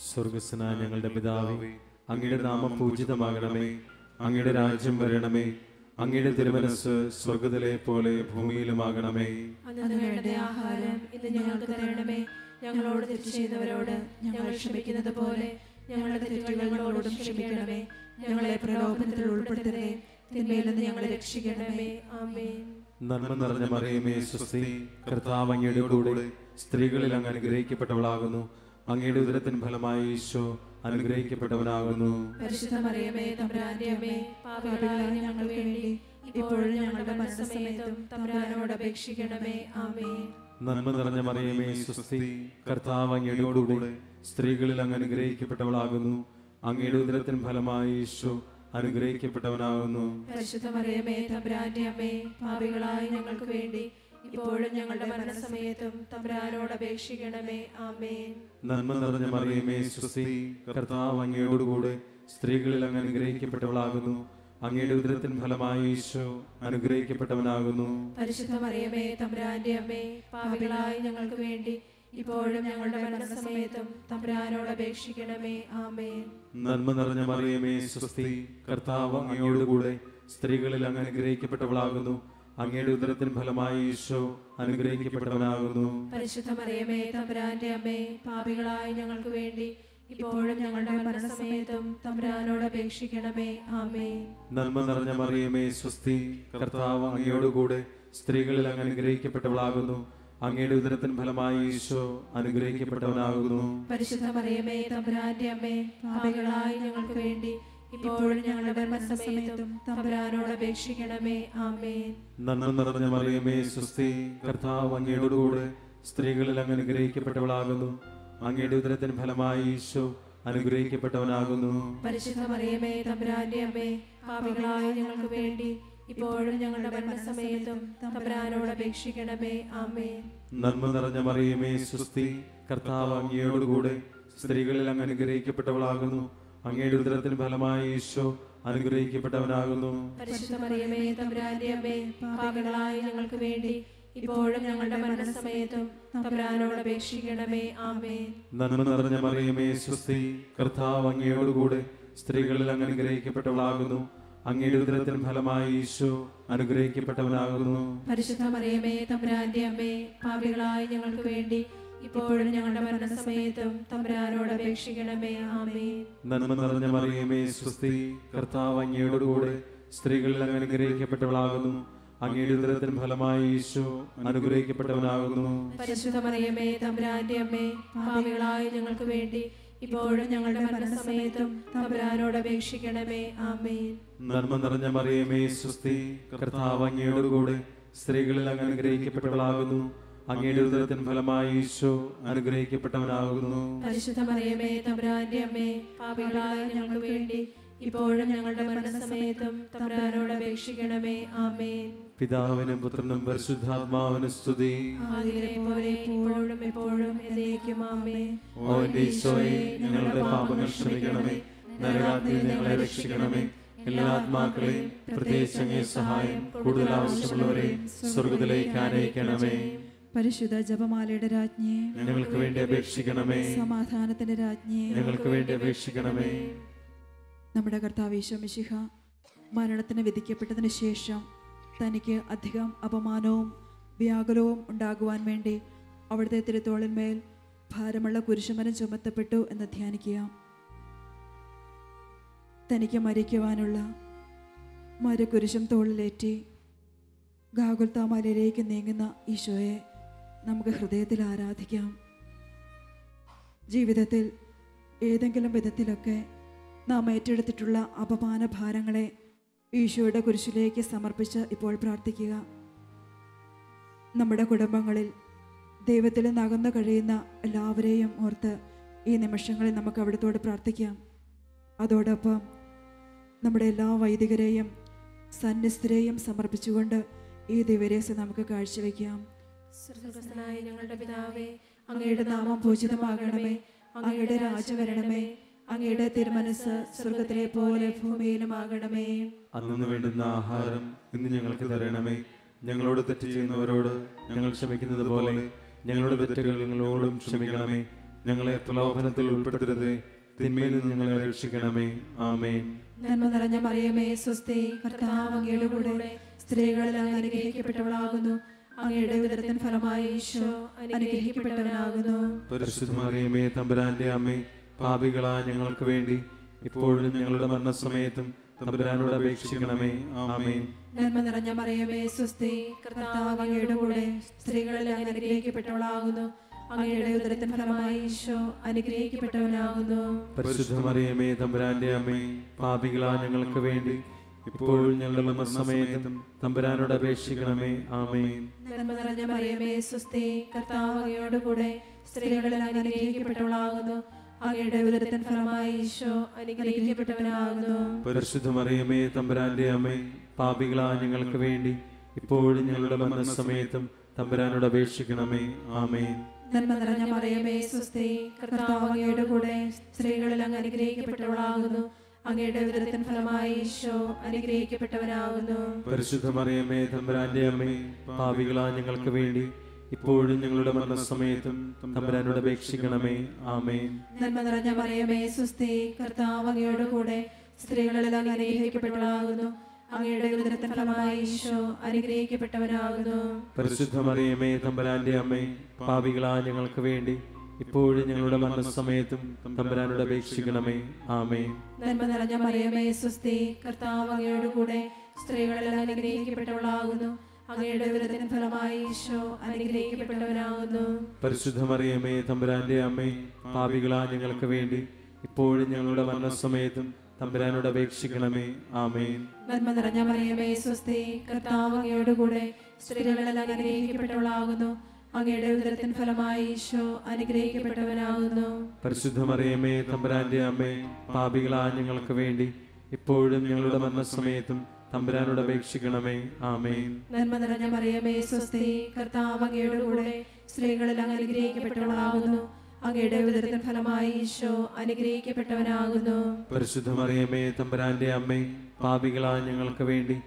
സ്വർഗ്ഗസ്ഥനായ ഞങ്ങളുടെ പിതാവേ, അങ്ങയുടെ നാമം പൂജിതമാകണമേ, അങ്ങയുടെ രാജ്യം വരണമേ, അങ്ങയുടെ തിരുമനസ്സ് സ്വർഗ്ഗത്തിലെ പോലെ ഭൂമിയിലുമാകണമേ. അന്നു വേണ്ട ആഹാരം ഇന്ന് ഞങ്ങൾക്ക് തരണമേ. ഞങ്ങളോട് തെറ്റ് ചെയ്തവരോട് ഞങ്ങൾ ക്ഷമിക്കുന്നത് പോലെ ഞങ്ങളുടെ തെറ്റുകൾ ഞങ്ങളോടും ക്ഷമിക്കണമേ. ഞങ്ങളെ പ്രലോഭനത്തിൽ ഉൾപ്പെടുത്തരുതേ, തിന്മയിൽ നിന്ന് ഞങ്ങളെ രക്ഷിക്കണമേ. ആമേൻ. നന്മ നിറഞ്ഞ മറിയമേ സ്വസ്തി, കർത്താവ് അങ്ങയുടെ കൂടെ സ്ത്രീകളിൽ അങ്ങ് അനുഗ്രഹിക്കപ്പെട്ടവളാകുന്നു. അങ്ങയുടെ ഉദരത്തിൻ ഫലമായി ഈശോ അനുഗ്രഹിക്കപ്പെട്ടവനാകുന്നു. പരിശുദ്ധ മറിയമേ തമ്പുരാന്റെ അമ്മേ, പാപികളായ ഞങ്ങൾക്ക് വേണ്ടി ഇപ്പോഴും ഞങ്ങളുടെ മരണസമയത്തും തമ്പുരാനോട് അപേക്ഷിക്കണമേ. ആമേൻ. നന്മ നിറഞ്ഞ മറിയമേ സ്വസ്തി, കർത്താവ് അങ്ങയുടെ കൂടെ സ്ത്രീകളിൽ അങ്ങ് അനുഗ്രഹിക്കപ്പെട്ടവളാകുന്നു. അങ്ങയുടെ ഉദരത്തിൻ ഫലമായി ഈശോ അനുഗ്രഹിക്കപ്പെട്ടവനാകുന്നു. പരിശുദ്ധ മറിയമേ തമ്പുരാന്റെ അമ്മേ, പാപികളായ ഞങ്ങൾക്ക് വേണ്ടി ഇപ്പോഴും ഞങ്ങളുടെ മരണസമയത്തും തമ്പുരാനോട് അപേക്ഷിക്കണമേ. ആമേൻ. നന്മ നിറഞ്ഞ മറിയമേ സ്വസ്തി, കർത്താവ് അങ്ങയോടുകൂടെ സ്ത്രീകളിൽ അങ്ങ് അനുഗ്രഹിക്കപ്പെട്ടവളാകുന്നു. അങ്ങയുടെ ഉദരത്തിൻ ഫലമായി ഈശോ അനുഗ്രഹിക്കപ്പെട്ടവനാകുന്നു. പരിശുദ്ധ മറിയമേ തമ്പുരാന്റെ അമ്മേ, പാപികളായ ഞങ്ങൾക്ക് വേണ്ടി ഇപ്പോഴും ഞങ്ങളുടെ മരണസമയത്തും തമ്പുരാനോട് അപേക്ഷിക്കണമേ. ആമേൻ. നന്മ നിറഞ്ഞ മറിയമേ സ്വസ്തി, കർത്താവ് അങ്ങയോടുകൂടെ സ്ത്രീകളിൽ അങ്ങ് അനുഗ്രഹിക്കപ്പെട്ടവളാകുന്നു. അങ്ങയുടെ ഉദരത്തിൻ ഫലമായി ഈശോ അനുഗ്രഹിക്കപ്പെട്ടവനാകുന്നു. പരിശുദ്ധ മറിയമേ തമ്പുരാന്റെ അമ്മേ, പാപികളായ ഞങ്ങൾക്ക് വേണ്ടി ഇപ്പോഴും ഞങ്ങളുടെ മരണസമയത്തും തമ്പുരാനോട് അപേക്ഷിക്കണമേ. ആമേൻ. നന്മ നിറഞ്ഞ മറിയമേ സ്വസ്തി, കർത്താവ് അങ്ങയോടുകൂടെ സ്ത്രീകളിൽ അങ്ങ് അനുഗ്രഹിക്കപ്പെട്ടവളാകുന്നു. അങ്ങയുടെ ഉദരത്തിൻ ഫലമായി ഈശോ അനുഗ്രഹിക്കപ്പെട്ടവനാകുന്നു. പരിശുദ്ധ മറിയമേ തമ്പുരാന്റെ അമ്മേ, പാപികളായ ഞങ്ങൾക്ക് വേണ്ടി ഇപ്പോഴും ഞങ്ങളുടെ മരണസമയത്തും തമ്പുരാനോട് അപേക്ഷിക്കണമേ. ആമേൻ. നന്മ നിറഞ്ഞ മറിയമേ സ്വസ്തി, കർത്താവ് അങ്ങയോടുകൂടെ സ്ത്രീകളിൽ അങ്ങ് അനുഗ്രഹിക്കപ്പെട്ടവളാകുന്നു. അങ്ങയുടെ ഉദരത്തിൻ ഫലമായി ഈശോ അനുഗ്രഹിക്കപ്പെട്ടവനാകുന്നു. പരിശുദ്ധ മറിയമേ തമ്പുരാന്റെ അമ്മേ, പാപികളായ ഞങ്ങൾക്ക് വേണ്ടി ഇപ്പോഴും ഞങ്ങളുടെ മരണസമയത്തും തമ്പുരാനോട് അപേക്ഷിക്കണമേ. ആമേൻ. നന്മ നിറഞ്ഞ മറിയമേ സ്വസ്തി, കർത്താവ് അങ്ങയോടുകൂടെ സ്ത്രീകളിൽ അങ്ങ് അനുഗ്രഹിക്കപ്പെട്ടവളാകുന്നു. അങ്ങയുടെ ഉദരത്തിൻ ഫലമായി ഈശോ അനുഗ്രഹിക്കപ്പെട്ടവനാകുന്നു. പരിശുദ്ധ മറിയമേ തമ്പുരാന്റെ അമ്മേ, പാപികളായ ഞങ്ങൾക്ക് വേണ്ടി ഇപ്പോഴും ഞങ്ങളുടെ മരണസമയത്തും തമ്പുരാനോട് അപേക്ഷിക്കണമേ. ആമേൻ. നന്മ നിറഞ്ഞ മറിയമേ സ്വസ്തി, കർത്താവ് അങ്ങയോടുകൂടെ സ്ത്രീകളിൽ അങ്ങ് അനുഗ്രഹിക്കപ്പെട്ടവളാകുന്നു. അങ്ങയുടെ ഉദരത്തിൻ ഫലമായി ഈശോ അനുഗ്രഹിക്കപ്പെട്ടവനാകുന്നു. പരിശുദ്ധ മറിയമേ തമ്പുരാന്റെ അമ്മേ, പാപികളായ ഞങ്ങൾക്ക് വേണ്ടി ഇപ്പോഴും ഞങ്ങളുടെ മരണസമയത്തും തമ്പുരാനോട് അപേക്ഷിക്കണമേ. ആമേൻ. നന്മ നിറഞ്ഞ മറിയമേ സ്വസ്തി, കർത്താവ് അങ്ങയോടുകൂടെ സ്ത്രീകളിൽ അങ്ങ് അനുഗ്രഹിക്കപ്പെട്ടവളാകുന്നു. അങ്ങയുടെ ഉദരത്തിൻ ഫലമായി ഈശോ അനുഗ്രഹിക്കപ്പെട്ടവനാകുന്നു. പരിശുദ്ധ മറിയമേ തമ്പുരാന്റെ അമ്മേ, പാപികളായ ഞങ്ങൾക്ക് വേണ്ടി ഇപ്പോഴും ഞങ്ങളുടെ മരണസമയത്തും തമ്പുരാനോട് അപേക്ഷിക്കണമേ. ആമേൻ. നന്മ നിറഞ്ഞ മറിയമേ സ്വസ്തി, കർത്താവ് അങ്ങയോടുകൂടെ സ്ത്രീകളിൽ അങ്ങ് അനുഗ്രഹിക്കപ്പെട്ടവളാകുന്നു. അങ്ങയുടെ ഉദരത്തിൻ ഫലമായി ഈശോ അനുഗ്രഹിക്കപ്പെട്ടവനാകുന്നു. പരിശുദ്ധ മറിയമേ തമ്പുരാന്റെ അമ്മേ, പാപികളായ ഞങ്ങൾക്ക് വേണ്ടി ഇപ്പോഴും ഞങ്ങളുടെ മരണസമയത്തും തമ്പുരാനോട് അപേക്ഷിക്കണമേ. ആമേൻ. പിതാവിനും പുത്രനും പരിശുദ്ധാത്മാവിനും സ്തുതി. ആദിയിലെ പോലെ ഇപ്പോഴും എപ്പോഴും എന്നേക്കും. ആമേൻ. ഓ എന്റെ ഈശോയെ, ഞങ്ങളുടെ പാപങ്ങൾ ക്ഷമിക്കണമേ, നരകാഗ്നിയിൽ നിന്ന് ഞങ്ങളെ രക്ഷിക്കണമേ. എല്ലാ ആത്മാക്കളെയും പ്രത്യേകിച്ച് അങ്ങേ സഹായം കൂടുതൽ ആവശ്യമുള്ളവരെയും സ്വർഗ്ഗത്തിലേക്ക് ആനയിക്കണമേ. പരിശുദ്ധ ജപമാലയുടെ രാജ്ഞിയെ, ഞങ്ങൾക്ക് വേണ്ടി അപേക്ഷിക്കണമേ. സമാധാനത്തിന്റെ രാജ്ഞിയെ, ഞങ്ങൾക്ക് വേണ്ടി അപേക്ഷിക്കണമേ. നമ്മുടെ കർത്താവ് ഈശോ മിശിഹ മരണത്തിന് വിധിക്കപ്പെട്ടതിന് ശേഷം തനിക്ക് അധികം അപമാനവും വ്യാകുലവും ഉണ്ടാകുവാൻ വേണ്ടി അവിടുത്തെ തിരുത്തോളിന്മേൽ ഭാരമുള്ള കുരിശുമരം ചുമത്തപ്പെട്ടു എന്ന് ധ്യാനിക്കുക. തനിക്ക് മരിക്കുവാനുള്ള മരക്കുരിശും തോളിലേറ്റി ഗാഗുൽത്താ മലയിലേക്ക് നീങ്ങുന്ന ഈശോയെ നമുക്ക് ഹൃദയത്തിൽ ആരാധിക്കാം. ജീവിതത്തിൽ ഏതെങ്കിലും വിധത്തിലൊക്കെ നാം ഏറ്റെടുത്തിട്ടുള്ള അപമാന ഭാരങ്ങളെ ഈശോയുടെ കുരിശിലേക്ക് സമർപ്പിച്ച് ഇപ്പോൾ പ്രാർത്ഥിക്കുക. നമ്മുടെ കുടുംബങ്ങളിൽ ദൈവത്തിൽ നിന്ന് അകന്നു കഴിയുന്ന എല്ലാവരെയും ഓർത്ത് ഈ നിമിഷങ്ങളിൽ നമുക്ക് അവിടത്തോട് പ്രാർത്ഥിക്കാം. അതോടൊപ്പം നമ്മുടെ എല്ലാ വൈദികരെയും സന്യസ്തരെയും സമർപ്പിച്ചുകൊണ്ട് ഈ ദിവ്യരഹസ്യം നമുക്ക് കാഴ്ചവെക്കാം. സ്വർഗ്ഗസ്ഥനായ ഞങ്ങളുടെ പിതാവേ, അങ്ങയുടെ നാമം പൂജിതമാകണമേ. അങ്ങയുടെ രാജ്യം വരണമേ. അങ്ങയുടെ തിരുമനസ്സ് സ്വർഗ്ഗത്തിലെ പോലെ ഭൂമിയിലുമാകണമേ. അന്നു വേണ്ടുന്ന ആഹാരം ഇന്ന് ഞങ്ങൾക്ക് തരണമേ. ഞങ്ങളോട് തെറ്റ് ചെയ്യുന്നവരോട് ഞങ്ങൾ ക്ഷമിക്കുന്നത് പോലെ ഞങ്ങളുടെ തെറ്റുകൾ ഞങ്ങളോടും ക്ഷമിക്കണമേ. ഞങ്ങളെ പ്രലോഭനത്തിൽ ഉൾപ്പെടുത്തരുത്, തിന്മയിൽ നിന്ന് ഞങ്ങളെ രക്ഷിക്കണമേ. ആമേൻ. നന്മ നിറഞ്ഞ മറിയമേ സ്വസ്തി, കർത്താവ് അങ്ങയുടെ കൂടെ സ്ത്രീകളിൽ അങ്ങ് അനുഗ്രഹിക്കപ്പെട്ടവളാകുന്നു. അങ്ങയുടെ ഉദരത്തിൻ ഫലമായി ഈശോ അനുഗ്രഹിക്കപ്പെട്ടവനാകുന്നു. പരിശുദ്ധ മറിയമേ തമ്പുരാന്റെ അമ്മേ, പാപികളായ ഞങ്ങൾക്ക് വേണ്ടി ഇപ്പോഴും ഞങ്ങളുടെ മരണസമയത്തും തമ്പുരാനോട് അപേക്ഷിക്കണമേ. ആമേൻ. നന്മ നിറഞ്ഞ മറിയമേ സ്വസ്തി, കർത്താവ് അങ്ങയുടെ കൂടെ സ്ത്രീകളിൽ അങ്ങ് അനുഗ്രഹിക്കപ്പെട്ടവളാകുന്നു. അങ്ങയുടെ ഉദരത്തിൻ ഫലമായി ഈശോ അനുഗ്രഹിക്കപ്പെട്ടവനാകുന്നു. പരിശുദ്ധ മറിയമേ തമ്പുരാന്റെ അമ്മേ, പാപികളായ ഞങ്ങൾക്ക് വേണ്ടി ഇപ്പോഴും ഞങ്ങളുടെ മരണസമയത്തും തമ്പുരാനോട് അപേക്ഷിക്കണമേ. ആമേൻ. നന്മ നിറഞ്ഞ മറിയമേ സ്വസ്തി, കർത്താവ് അങ്ങയുടെ കൂടെ സ്ത്രീകളിൽ അങ്ങ് അനുഗ്രഹിക്കപ്പെട്ടവളാകുന്നു. അങ്ങയുടെ ഉദരത്തിൻ ഫലമായി ഈശോ അനുഗ്രഹിക്കപ്പെട്ടവനാകുന്നു. പരിശുദ്ധ മറിയമേ തമ്പുരാന്റെ അമ്മേ, പാപികളായ ഞങ്ങൾക്ക് വേണ്ടി ഇപ്പോഴും ഞങ്ങളുടെ മരണസമയത്തും തമ്പുരാനോട് അപേക്ഷിക്കണമേ. ആമേൻ. നന്മ നിറഞ്ഞ മറിയമേ സ്വസ്തി, കർത്താവ് അങ്ങയുടെ കൂടെ സ്ത്രീകളിൽ അങ്ങ് അനുഗ്രഹിക്കപ്പെട്ടവളാകുന്നു. അങ്ങയുടെ ഉദരത്തിൻ ഫലമായി ഈശോ അനുഗ്രഹിക്കപ്പെട്ടവനാകുന്നു. പരിശുദ്ധ മറിയമേ തമ്പുരാന്റെ അമ്മേ, പാപികളായ ഞങ്ങൾക്ക് വേണ്ടി ഇപ്പോഴും ഞങ്ങളുടെ മരണസമയത്തും തമ്പുരാനോട് അപേക്ഷിക്കണമേ. ആമേൻ. നന്മ നിറഞ്ഞ മറിയമേ സ്വസ്തി, കർത്താവ് അങ്ങയുടെ കൂടെ സ്ത്രീകളിൽ അങ്ങ് അനുഗ്രഹിക്കപ്പെട്ടവളാകുന്നു. അങ്ങയുടെ ഉദരത്തിൻ ഫലമായി ഈശോ അനുഗ്രഹിക്കപ്പെട്ടവനാകുന്നു. പരിശുദ്ധ മറിയമേ തമ്പുരാന്റെ അമ്മേ, പാപികളായ ഞങ്ങൾക്ക് വേണ്ടി ഇപ്പോഴും ഞങ്ങളുടെ മരണസമയത്തും തമ്പുരാനോട് അപേക്ഷിക്കണമേ. ആമേൻ. നന്മ നിറഞ്ഞ മറിയമേ സ്വസ്തി, കർത്താവ് അങ്ങയുടെ കൂടെ സ്ത്രീകളിൽ അനുഗ്രഹിക്കപ്പെട്ടവളാകുന്നു. അങ്ങയുടെ ഉദരത്തിൻ ഫലമായി ഈശോ അനുഗ്രഹിക്കപ്പെട്ടവനാകുന്നു. പരിശുദ്ധ മറിയമേ തമ്പുരാന്റെ അമ്മേ, പാപികളായ ഞങ്ങൾക്ക് വേണ്ടി ഇപ്പോഴും ഞങ്ങളുടെ മരണസമയത്തും തമ്പുരാനോട് അപേക്ഷിക്കണമേ. ആമേൻ. നന്മ നിറഞ്ഞ മറിയമേ സ്വസ്തി, കർത്താവ് അങ്ങയുടെ കൂടെ സ്ത്രീകളിൽ അനുഗ്രഹിക്കപ്പെട്ടവളാകുന്നു. അങ്ങയുടെ ഉദരത്തിൻ ഫലമായി ഈശോ അനുഗ്രഹിക്കപ്പെട്ടവനാകുന്നു. പരിശുദ്ധ മറിയമേ തമ്പുരാന്റെ അമ്മേ, പാപികളായ ഞങ്ങൾക്ക് വേണ്ടി ഇപ്പോഴും ഞങ്ങളുടെ മരണസമയത്തും തമ്പുരാനോട് അപേക്ഷിക്കണമേ. ആമേൻ. നന്മ നിറഞ്ഞ മറിയമേ സ്വസ്തി, കർത്താവ് അങ്ങയുടെ കൂടെ സ്ത്രീകളിൽ അങ്ങ് അനുഗ്രഹിക്കപ്പെട്ടവളാകുന്നു. അങ്ങയുടെ ഉദരത്തിൻ ഫലമായി ഈശോ അനുഗ്രഹിക്കപ്പെട്ടവനാകുന്നു. പരിശുദ്ധ മറിയമേ തമ്പുരാന്റെ അമ്മേ, പാപികളായ ഞങ്ങൾക്ക് വേണ്ടി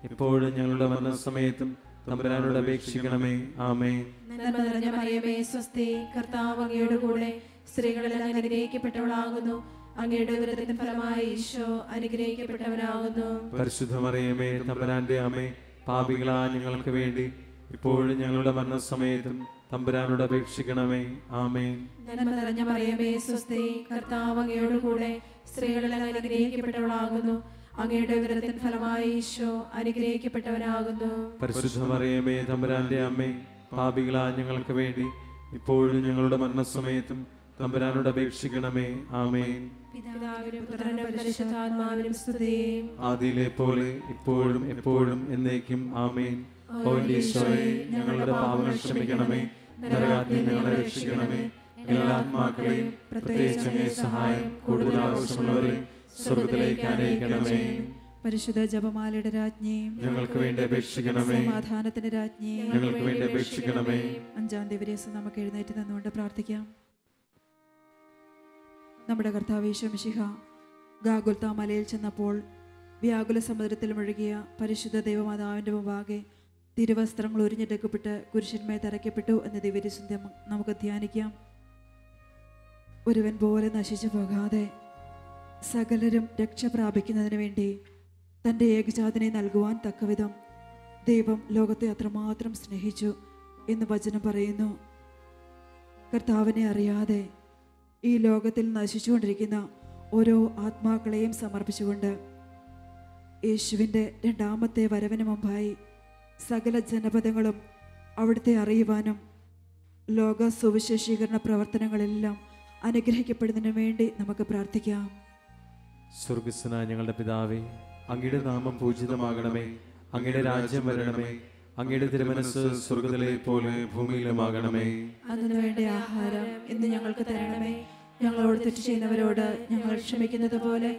ഇപ്പോഴും ഞങ്ങളുടെ മരണസമയത്തും തമ്പുരാനോട് അപേക്ഷിക്കണമേ. ആമേൻ. നന്മ നിറഞ്ഞ മറിയമേ സ്വസ്തി, കർത്താവ് അങ്ങയുടെ കൂടെ സ്ത്രീകളിൽ അങ്ങ് അനുഗ്രഹിക്കപ്പെട്ടവളാകുന്നു. അങ്ങയുടെ ഉദരത്തിൻ ഫലമായി ഈശോ അനുഗ്രഹിക്കപ്പെട്ടവനാകുന്നു. പരിശുദ്ധ മറിയമേ തമ്പുരാന്റെ അമ്മേ, പാപികളായ ഞങ്ങൾക്ക് വേണ്ടി ഇപ്പോഴും ഞങ്ങളുടെ മരണസമയത്തും തമ്പുരാനോട് അപേക്ഷിക്കണമേ. ആമേൻ. നന്മ നിറഞ്ഞ മറിയമേ സ്വസ്തി, കർത്താവ് അങ്ങയുടെ കൂടെ സ്ത്രീകളിൽ അങ്ങ് അനുഗ്രഹിക്കപ്പെട്ടവളാകുന്നു. അങ്ങയുടെ ഉദരത്തിൻ ഫലമായി ഈശോ അനുഗ്രഹിക്കപ്പെട്ടവനാകുന്നു. പരിശുദ്ധ മറിയമേ തമ്പുരാന്റെ അമ്മേ, പാപികളായ ഞങ്ങൾക്ക് വേണ്ടി ഇപ്പോഴും ഞങ്ങളുടെ മരണസമയത്തും തമ്പുരാനോട് അപേക്ഷിക്കണമേ. ആമേൻ. പിതാവിനും പുത്രനും പരിശുദ്ധാത്മാവിനും സ്തുതി. ആദിയിലെ പോലെ ഇപ്പോഴും എപ്പോഴും എന്നേക്കും. ആമേൻ. ഓ ഈശോയെ, ഞങ്ങളുടെ പാപങ്ങൾ ക്ഷമിക്കണമേ, നരകാഗ്നി ഞങ്ങളെ രക്ഷിക്കണമേ, എല്ലാ ആത്മാക്കളെയും പ്രത്യേകിച്ച് അങ്ങേ സഹായം കൂടുതൽ ആവശ്യമുള്ളവരെ സ്വർഗ്ഗത്തിലേക്ക് ആനയിക്കണമേ. പരിശുദ്ധ ജപമാലയുടെ രാജ്ഞിയും ഞങ്ങൾക്ക് വേണ്ടി അപേക്ഷിക്കണമേ. സമാധാനത്തിന്റെ രാജ്ഞിയും ഞങ്ങൾക്ക് വേണ്ടി അപേക്ഷിക്കണമേ. 5-ാം ദിവസം നമുക്ക് എഴുന്നേറ്റ് നിന്നുകൊണ്ട് പ്രാർത്ഥിക്കാം. നമ്മുടെ കർത്താവ് യേശു മിശിഹ ഗാഗുൽത്താ മലയിൽ ചെന്നപ്പോൾ വ്യാകുല സമുദ്രത്തിൽ മുഴുകിയ പരിശുദ്ധ ദൈവമാതാവിൻ്റെ മുമ്പാകെ തിരുവസ്ത്രങ്ങൾ ഉരിഞ്ഞെടുക്കപ്പെട്ട് കുരിശന്മേൽ തറയ്ക്കപ്പെട്ടു എന്ന ദിവ്യരഹസ്യം നമുക്ക് ധ്യാനിക്കാം. ഒരുവൻ പോലെ നശിച്ചു പോകാതെ സകലരും രക്ഷ പ്രാപിക്കുന്നതിന് വേണ്ടി തൻ്റെ ഏകജാതനെ നൽകുവാൻ തക്കവിധം ദൈവം ലോകത്തെ അത്രമാത്രം സ്നേഹിച്ചു എന്ന് വചനം പറയുന്നു. കർത്താവിനെ അറിയാതെ ഈ ലോകത്തിൽ നശിച്ചുകൊണ്ടിരിക്കുന്ന ഓരോ ആത്മാക്കളെയും സമർപ്പിച്ചുകൊണ്ട് യേശുവിൻ്റെ 2ാമത്തെ വരവിന് മുമ്പായി സകല ജനപദങ്ങളും അവിടുത്തെ അറിയുവാനും ലോക സുവിശേഷീകരണ പ്രവർത്തനങ്ങളെല്ലാം അനുഗ്രഹിക്കപ്പെടുന്നതിനു വേണ്ടി നമുക്ക് പ്രാർത്ഥിക്കാം. സ്വർഗ്ഗസ്ഥനായ ഞങ്ങളുടെ പിതാവേ, അങ്ങയുടെ നാമം പൂജിതമാകണമേ, അങ്ങയുടെ രാജ്യം വരണമേ, അങ്ങയുടെ തിരുമനസ്സ് സ്വർഗ്ഗത്തിലെ പോലെ ഭൂമിയിലുമാകണമേ. അതിനു വേണ്ട ആഹാരം ഇന്ന് ഞങ്ങൾക്ക് തരണമേ. ഞങ്ങളോട് തെറ്റ് ചെയ്യുന്നവരോട് ഞങ്ങൾ ക്ഷമിക്കുന്നത് പോലെ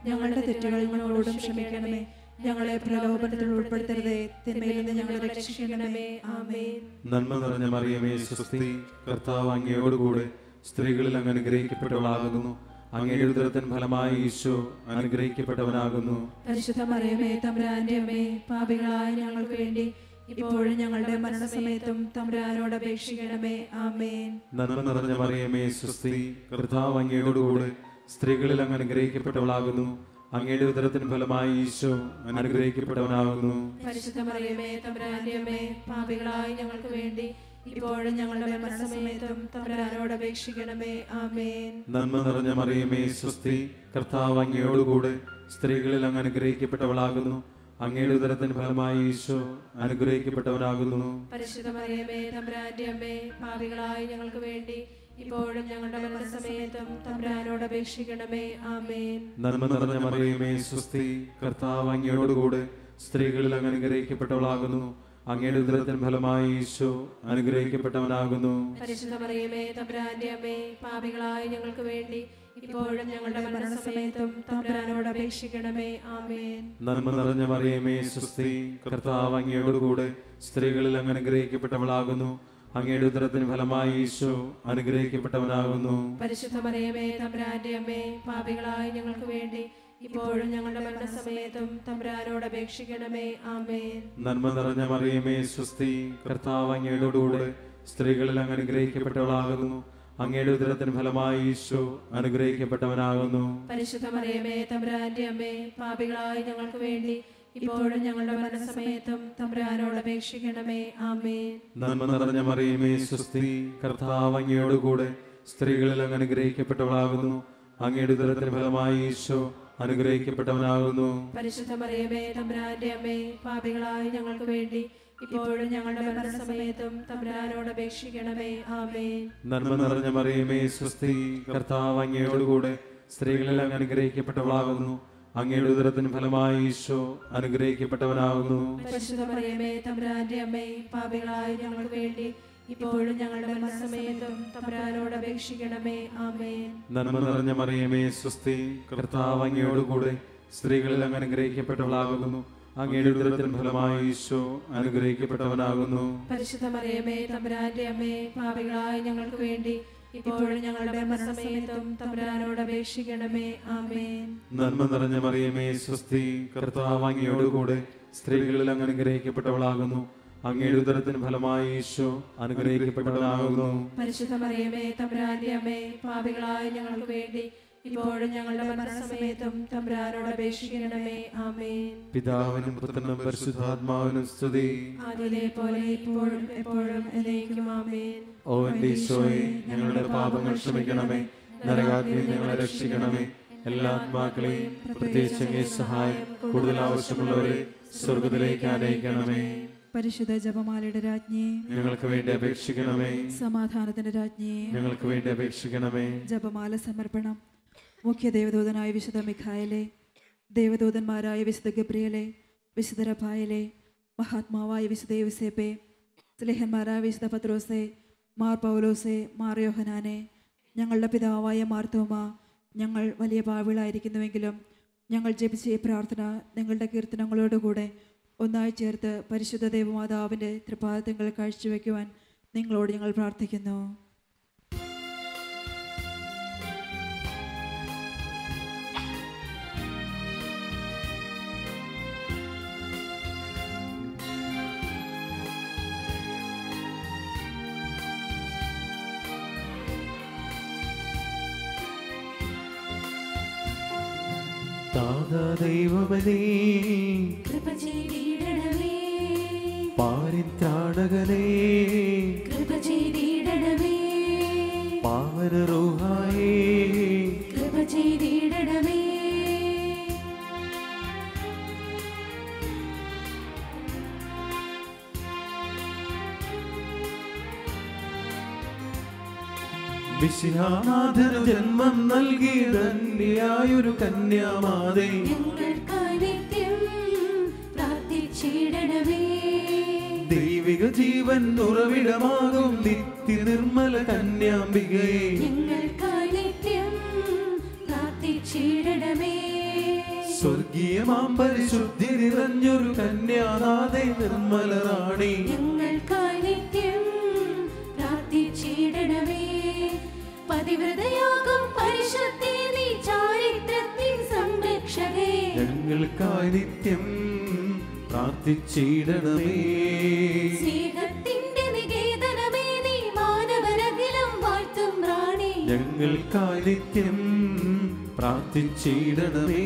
ഞങ്ങളുടെ തെറ്റുകൾ ഞങ്ങളോടും ക്ഷമിക്കണമേ. ഞങ്ങളെ പ്രലോഭനത്തിൽ ഉൾപ്പെടുത്തരുതേ, തിന്മയിൽ നിന്ന് ഞങ്ങളെ രക്ഷിക്കണമേ. ആമേൻ. നന്മ നിറഞ്ഞ മറിയമേ സ്വസ്തി, കർത്താവ് അങ്ങയോടുകൂടെ സ്ത്രീകളിൽ അങ്ങ് അനുഗ്രഹിക്കപ്പെട്ടവളാകുന്നു. അങ്ങയുടെ ഉദരത്തിൻ ഫലമായി ഈശോ അനുഗ്രഹിക്കപ്പെട്ടവനാകുന്നു. പരിശുദ്ധ മറിയമേ തമ്പുരാന്റെ അമ്മേ, പാപികളായ ഞങ്ങൾക്ക് വേണ്ടി ഇപ്പോഴും ഞങ്ങളുടെ മരണസമയത്തും തമ്പുരാനോട് അപേക്ഷിക്കണമേ. ആമേൻ. നന്മ നിറഞ്ഞ മറിയമേ സ്വസ്തി, കർത്താവ് അങ്ങയോടുകൂടെ സ്ത്രീകളിൽ അങ്ങ് അനുഗ്രഹിക്കപ്പെട്ടവളാകുന്നു. അങ്ങയുടെ ഉദരത്തിൻ ഫലമായി ഈശോ അനുഗ്രഹിക്കപ്പെട്ടവനാകുന്നു. പരിശുദ്ധ മറിയമേ തമ്പുരാന്റെ അമ്മേ, പാപികളായ ഞങ്ങൾക്ക് വേണ്ടി ഇപ്പോഴും ഞങ്ങളുടെ മരണസമയത്തും തമ്പുരാനോട് അപേക്ഷിക്കണമേ. ആമേൻ. നന്മ നിറഞ്ഞ മറിയമേ സ്വസ്തി, കർത്താവ് അങ്ങയോടുകൂടെ സ്ത്രീകളിൽ അങ്ങ് അനുഗ്രഹിക്കപ്പെട്ടവളാകുന്നു. അങ്ങയുടെ ഉദരത്തിൻ ഫലമായി ഈശോ അനുഗ്രഹിക്കപ്പെട്ടവനാകുന്നു. പരിശുദ്ധ മറിയമേ തമ്പുരാന്റെ അമ്മേ, പാപികളായ ഞങ്ങൾക്ക് വേണ്ടി ഇപ്പോഴും ഞങ്ങളുടെ മരണസമയത്തും തമ്പുരാനോട് അപേക്ഷിക്കണമേ. ആമേൻ. നന്മ നിറഞ്ഞ മറിയമേ സ്വസ്തി, കർത്താവ് അങ്ങയോടുകൂടെ സ്ത്രീകളിൽ അങ്ങ് അനുഗ്രഹിക്കപ്പെട്ടവളാകുന്നു. അങ്ങയുടെ ഉദരത്തിൻ ഫലമായി ഈശോ അനുഗ്രഹിക്കപ്പെട്ടവനാകുന്നു. പരിശുദ്ധ മറിയമേ തമ്പുരാന്റെ അമ്മേ, പാപികളായ ഞങ്ങൾക്ക് വേണ്ടി ഇപ്പോഴും ഞങ്ങളുടെ മരണസമയത്തും തമ്പുരാനോട് അപേക്ഷിക്കണമേ. ആമേൻ. നന്മ നിറഞ്ഞ മറിയമേ സ്വസ്തി, കർത്താവ് അങ്ങയോടുകൂടെ സ്ത്രീകളിൽ അങ്ങ് അനുഗ്രഹിക്കപ്പെട്ടവളാകുന്നു. അങ്ങയുടെ ഉദരത്തിന് ഫലമായി ഈശോ അനുഗ്രഹിക്കപ്പെട്ടവനാകുന്നു. പരിശുദ്ധ മറിയമേ തമ്പുരാന്റെ അമ്മേ, പാപികളായ ഞങ്ങൾക്ക് വേണ്ടി ഇപ്പോഴും ഞങ്ങളുടെ മരണസമയത്തും തമ്പുരാനോട് അപേക്ഷിക്കണമേ. ആമേൻ. നന്മ നിറഞ്ഞ മറിയമേ സ്വസ്തി, കർത്താവ് അങ്ങയോടുകൂടെ സ്ത്രീകളിൽ അങ്ങ് അനുഗ്രഹിക്കപ്പെട്ടവളാകുന്നു. അങ്ങയുടെ ഉദരത്തിന് ഫലമായി ഈശോ അനുഗ്രഹിക്കപ്പെട്ടവനാകുന്നു. പരിശുദ്ധ മറിയമേ തമ്പുരാന്റെ അമ്മേ, പാപികളായ ഞങ്ങൾക്ക് വേണ്ടി ഇപ്പോഴും ഞങ്ങളുടെ മരണസമയത്തും തമ്പുരാനോട് അപേക്ഷിക്കണമേ. ആമേൻ. നന്മ നിറഞ്ഞ മറിയമേ സ്വസ്തി, കർത്താവ് അങ്ങയോടുകൂടെ സ്ത്രീകളിൽ അങ്ങ് അനുഗ്രഹിക്കപ്പെട്ടവളാകുന്നു. അങ്ങയുടെ ഉദരത്തിന് ഫലമായി ഈശോ അനുഗ്രഹിക്കപ്പെട്ടവനാകുന്നു. പരിശുദ്ധ മറിയമേ തമ്പുരാന്റെ അമ്മേ, പാപികളായ ഞങ്ങൾക്ക് വേണ്ടി ഇപ്പോഴും ഞങ്ങളുടെ മരണസമയത്തും തമ്പുരാനോട് അപേക്ഷിക്കണമേ. ആമേൻ. നന്മ നിറഞ്ഞ മറിയമേ സ്വസ്തി, കർത്താവ് അങ്ങയോടുകൂടെ സ്ത്രീകളിൽ അങ്ങ് അനുഗ്രഹിക്കപ്പെട്ടവളാകുന്നു. അങ്ങയുടെ ഉദരത്തിന് ഫലമായി ഈശോ അനുഗ്രഹിക്കപ്പെട്ടവനാകുന്നു. പരിശുദ്ധ മറിയമേ തമ്പുരാന്റെ അമ്മേ, പാപികളായ ഞങ്ങൾക്ക് വേണ്ടി ഇപ്പോഴും ഞങ്ങളുടെ മരണസമയത്തും തമ്പുരാനോട് അപേക്ഷിക്കണമേ. ആമേൻ. നന്മ നിറഞ്ഞ മറിയമേ സ്വസ്തി, കർത്താവ് അങ്ങയോടുകൂടെ സ്ത്രീകളിൽ അങ്ങ് അനുഗ്രഹിക്കപ്പെട്ടവളാകുന്നു. അങ്ങയുടെ ഉദരത്തിന് ഫലമായി ഈശോ അനുഗ്രഹിക്കപ്പെട്ടവനാകുന്നു. പരിശുദ്ധ മറിയമേ തമ്പുരാന്റെ അമ്മേ, പാപികളായ ഞങ്ങൾക്ക് വേണ്ടി ഇപ്പോഴും ഞങ്ങളുടെ മരണസമയത്തും തമ്പുരാനോട് അപേക്ഷിക്കണമേ. ആമേൻ. നന്മ നിറഞ്ഞ മറിയമേ സ്വസ്തി, കർത്താവ് അങ്ങയോടുകൂടെ സ്ത്രീകളിൽ അങ്ങ് അനുഗ്രഹിക്കപ്പെട്ടവളാകുന്നു. അങ്ങയുടെ ഉദരത്തിന് ഫലമായി ഈശോ അനുഗ്രഹിക്കപ്പെട്ടവനാകുന്നു. പരിശുദ്ധ മറിയമേ തമ്പുരാന്റെ അമ്മേ, പാപികളായ ഞങ്ങൾക്ക് വേണ്ടി ഇപ്പോഴും ഞങ്ങളുടെ മരണസമയത്തും തമ്പുരാനോട് അപേക്ഷിക്കണമേ. ആമേൻ. പിതാവിനും പുത്രനും പരിശുദ്ധാത്മാവിനും സ്തുതി. അതിലെ പോലെ ഇപ്പോഴും എപ്പോഴും എന്നേക്കും. ആമേൻ. ഓ എന്റെ ഈശോയെ, ഞങ്ങളുടെ പാപങ്ങൾ ക്ഷമിക്കണമേ, നരകാഗ്നിയിൽ ഞങ്ങളെ രക്ഷിക്കണമേ, എല്ലാ ആത്മാക്കളെയും പ്രത്യേകിച്ച് അങ്ങേ സഹായം കൂടുതൽ ആവശ്യമുള്ളവരെ സ്വർഗ്ഗത്തിലേക്ക് ആനയിക്കണമേ. പരിശുദ്ധ ജപമാലയുടെ രാജ്ഞി, ഞങ്ങൾക്ക് വേണ്ടി അപേക്ഷിക്കണമേ. സമാധാനത്തിന്റെ രാജ്ഞി, ഞങ്ങൾക്ക് വേണ്ടി അപേക്ഷിക്കണമേ. ജപമാല സമർപ്പണം. മുഖ്യ ദേവദൂതനായ വിശുദ്ധ മിഖായേലേ, ദേവദൂതന്മാരായ വിശുദ്ധ ഗബ്രിയേലേ, വിശുദ്ധ റഫായേലേ, മഹാത്മാവായ വിശുദ്ധ യോസേപ്പേ, സ്ലേഹന്മാരായ വിശുദ്ധ പത്രോസേ, മാർ പൗലോസേ, മാർ യോഹനാനെ, ഞങ്ങളുടെ പിതാവായ മാർത്തോമ, ഞങ്ങൾ വലിയ പാവികളായിരിക്കുന്നുവെങ്കിലും ഞങ്ങൾ ജപിച്ച ഈ പ്രാർത്ഥന നിങ്ങളുടെ കീർത്തനങ്ങളോടുകൂടെ ഒന്നായി ചേർത്ത് പരിശുദ്ധ ദേവമാതാവിൻ്റെ തൃപാദങ്ങൾ കാഴ്ചവെക്കുവാൻ നിങ്ങളോട് ഞങ്ങൾ പ്രാർത്ഥിക്കുന്നു. ദൈവമേ കൃപ ചെയ്തിടണമേ, പാരിത്രാണകനേ കൃപ ചെയ്തിടണമേ, പാവന റൂഹായേ കൃപ ചെയ്തിടണമേ. വിശിഹാനാഥന് ജന്മം നൽകി ധന്യയായൊരു കന്യാമാതേ, ഞങ്ങൾക്കായി നിത്യം പ്രാർത്ഥിച്ചിടണമേ. ദൈവിക ജീവൻ ഉറവിടമാകും നിത്യ നിർമ്മല കന്യാംബികയെ, ഞങ്ങൾക്കായി നിത്യം പ്രാർത്ഥിച്ചിടണമേ. സ്വർഗീയമാം പരിശുദ്ധി നിറഞ്ഞൊരു കന്യാനാഥേ നിർമ്മല റാണി, ഞങ്ങൾക്കായി നിത്യം പ്രാർത്ഥിച്ചിടണമേ. പതിവ്രതയാകും പരിശുദ്ധി നീ ചാരിത്രത്തിൻ സംരക്ഷകേ, ഞങ്ങൾക്കായി നിത്യം പ്രാർത്ഥിച്ചിടണമേ. സ്നേഹത്തിന്റെ നികേതനമേ നീ മാനവരഖിലം വാഴ്ത്തും റാണി, ഞങ്ങൾക്കായി നിത്യം പ്രാർത്ഥിച്ചിടണമേ.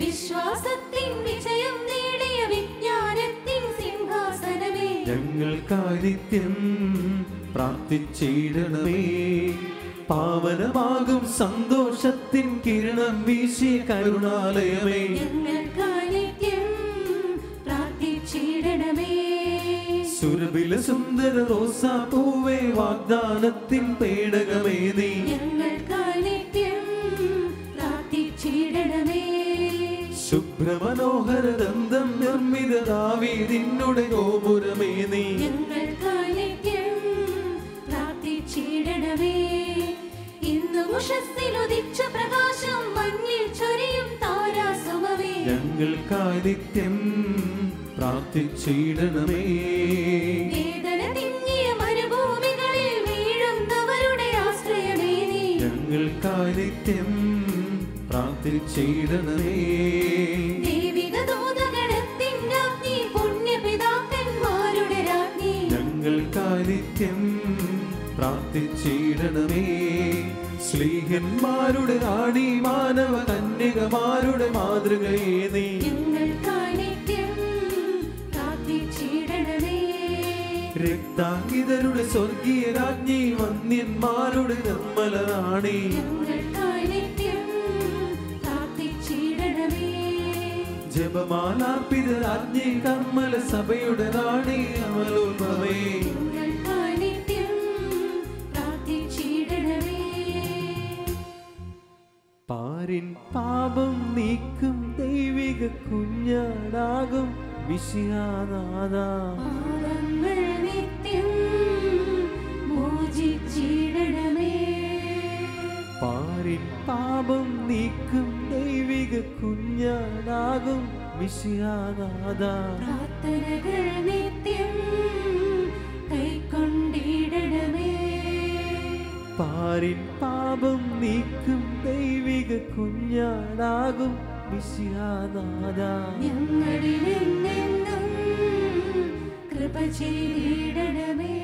വിശ്വാസത്തിൻ വിജയം നേടിയ വിജ്ഞാനത്തിൻ സിംഹാസനമേ, ഞങ്ങൾക്കായി നിത്യം പ്രാർത്ഥിച്ചിടണമേ. പാവനമാകും സന്തോഷത്തിൻ കിരണം വീശിയ കരുണാലയമേ, ഞങ്ങൾക്കായി നിത്യം പ്രാർത്ഥിച്ചിടണമേ. സുരഭില സുന്ദര റോസാ പൂവേ വാഗ്ദാനത്തിൻ പേടകമേ നീ, ഞങ്ങൾക്കായി നിത്യം പ്രാർത്ഥിച്ചിടണമേ. ശുഭ്ര ശുഭ്രമനോഹര ദന്തം നിർമ്മിത ദാവീദിനുടെ ഗോപുരമേ നീ ഞങ്ങൾക്കായി നിത്യം പ്രാർത്ഥിച്ചിടണമേ. ഇന്നും ഉഷസ്സിലുദിച്ച പ്രകാശം മഞ്ഞിൽ ചൊരിയും താരാസുമമേ ഞങ്ങൾക്കായി നിത്യം പ്രാർത്ഥിച്ചിടണമേ. വേദന തിങ്ങിയ മരുഭൂമികളിൽ വീഴുന്നവരുടെ ആശ്രയമേ നീ ഞങ്ങൾക്കായി നിത്യം പ്രാർത്ഥിച്ചിടണമേ. ദൈവിക ദൂതഗണത്തിന്റെ അഗ്നി പുണ്യപിതാക്കന്മാരുടെ രാജ്ഞി ഞങ്ങൾക്കായി നിത്യം പ്രാർത്ഥിച്ചിടണമേ. ശ്ലീഹന്മാരുടെ റാണി മാനവ കന്യകമാരുടെ മാതൃകയേ നീ ഞങ്ങൾക്കായി നിത്യം പ്രാർത്ഥിച്ചിടണമേ. രക്താംഗിതരുടെ സ്വർഗീയ രാജ്ഞി വന്യന്മാരുടെ നിർമ്മല റാണി ഞങ്ങൾക്കായി നിത്യം പ്രാർത്ഥിച്ചിടണമേ. ജപമാലാർപ്പിത രാജ്ഞി കർമ്മല സഭയുടെ റാണി അമലോത്ഭവേ ഞങ്ങൾക്കായി നിത്യം പ്രാർത്ഥിച്ചിടണമേ. പാരിൻ പാപം നീക്കും ദൈവിക കുഞ്ഞാടാകും മിശിഹാനാഥ പാപങ്ങൾ നിത്യം മോചിച്ചിടണമേ. പാരിൻ പാപം നീക്കും ദൈവിക കുഞ്ഞാടാകും മിശിഹാനാഥ പ്രാർത്ഥനകൾ നിത്യം കൈക്കൊണ്ടിടണമേ. പാരിൻ പാപം നീക്കും ദൈവിക കുഞ്ഞാടാകും മിശിഹാനാഥ ഞങ്ങളിൽ എന്നെന്നും കൃപ ചെയ്തിടണമേ.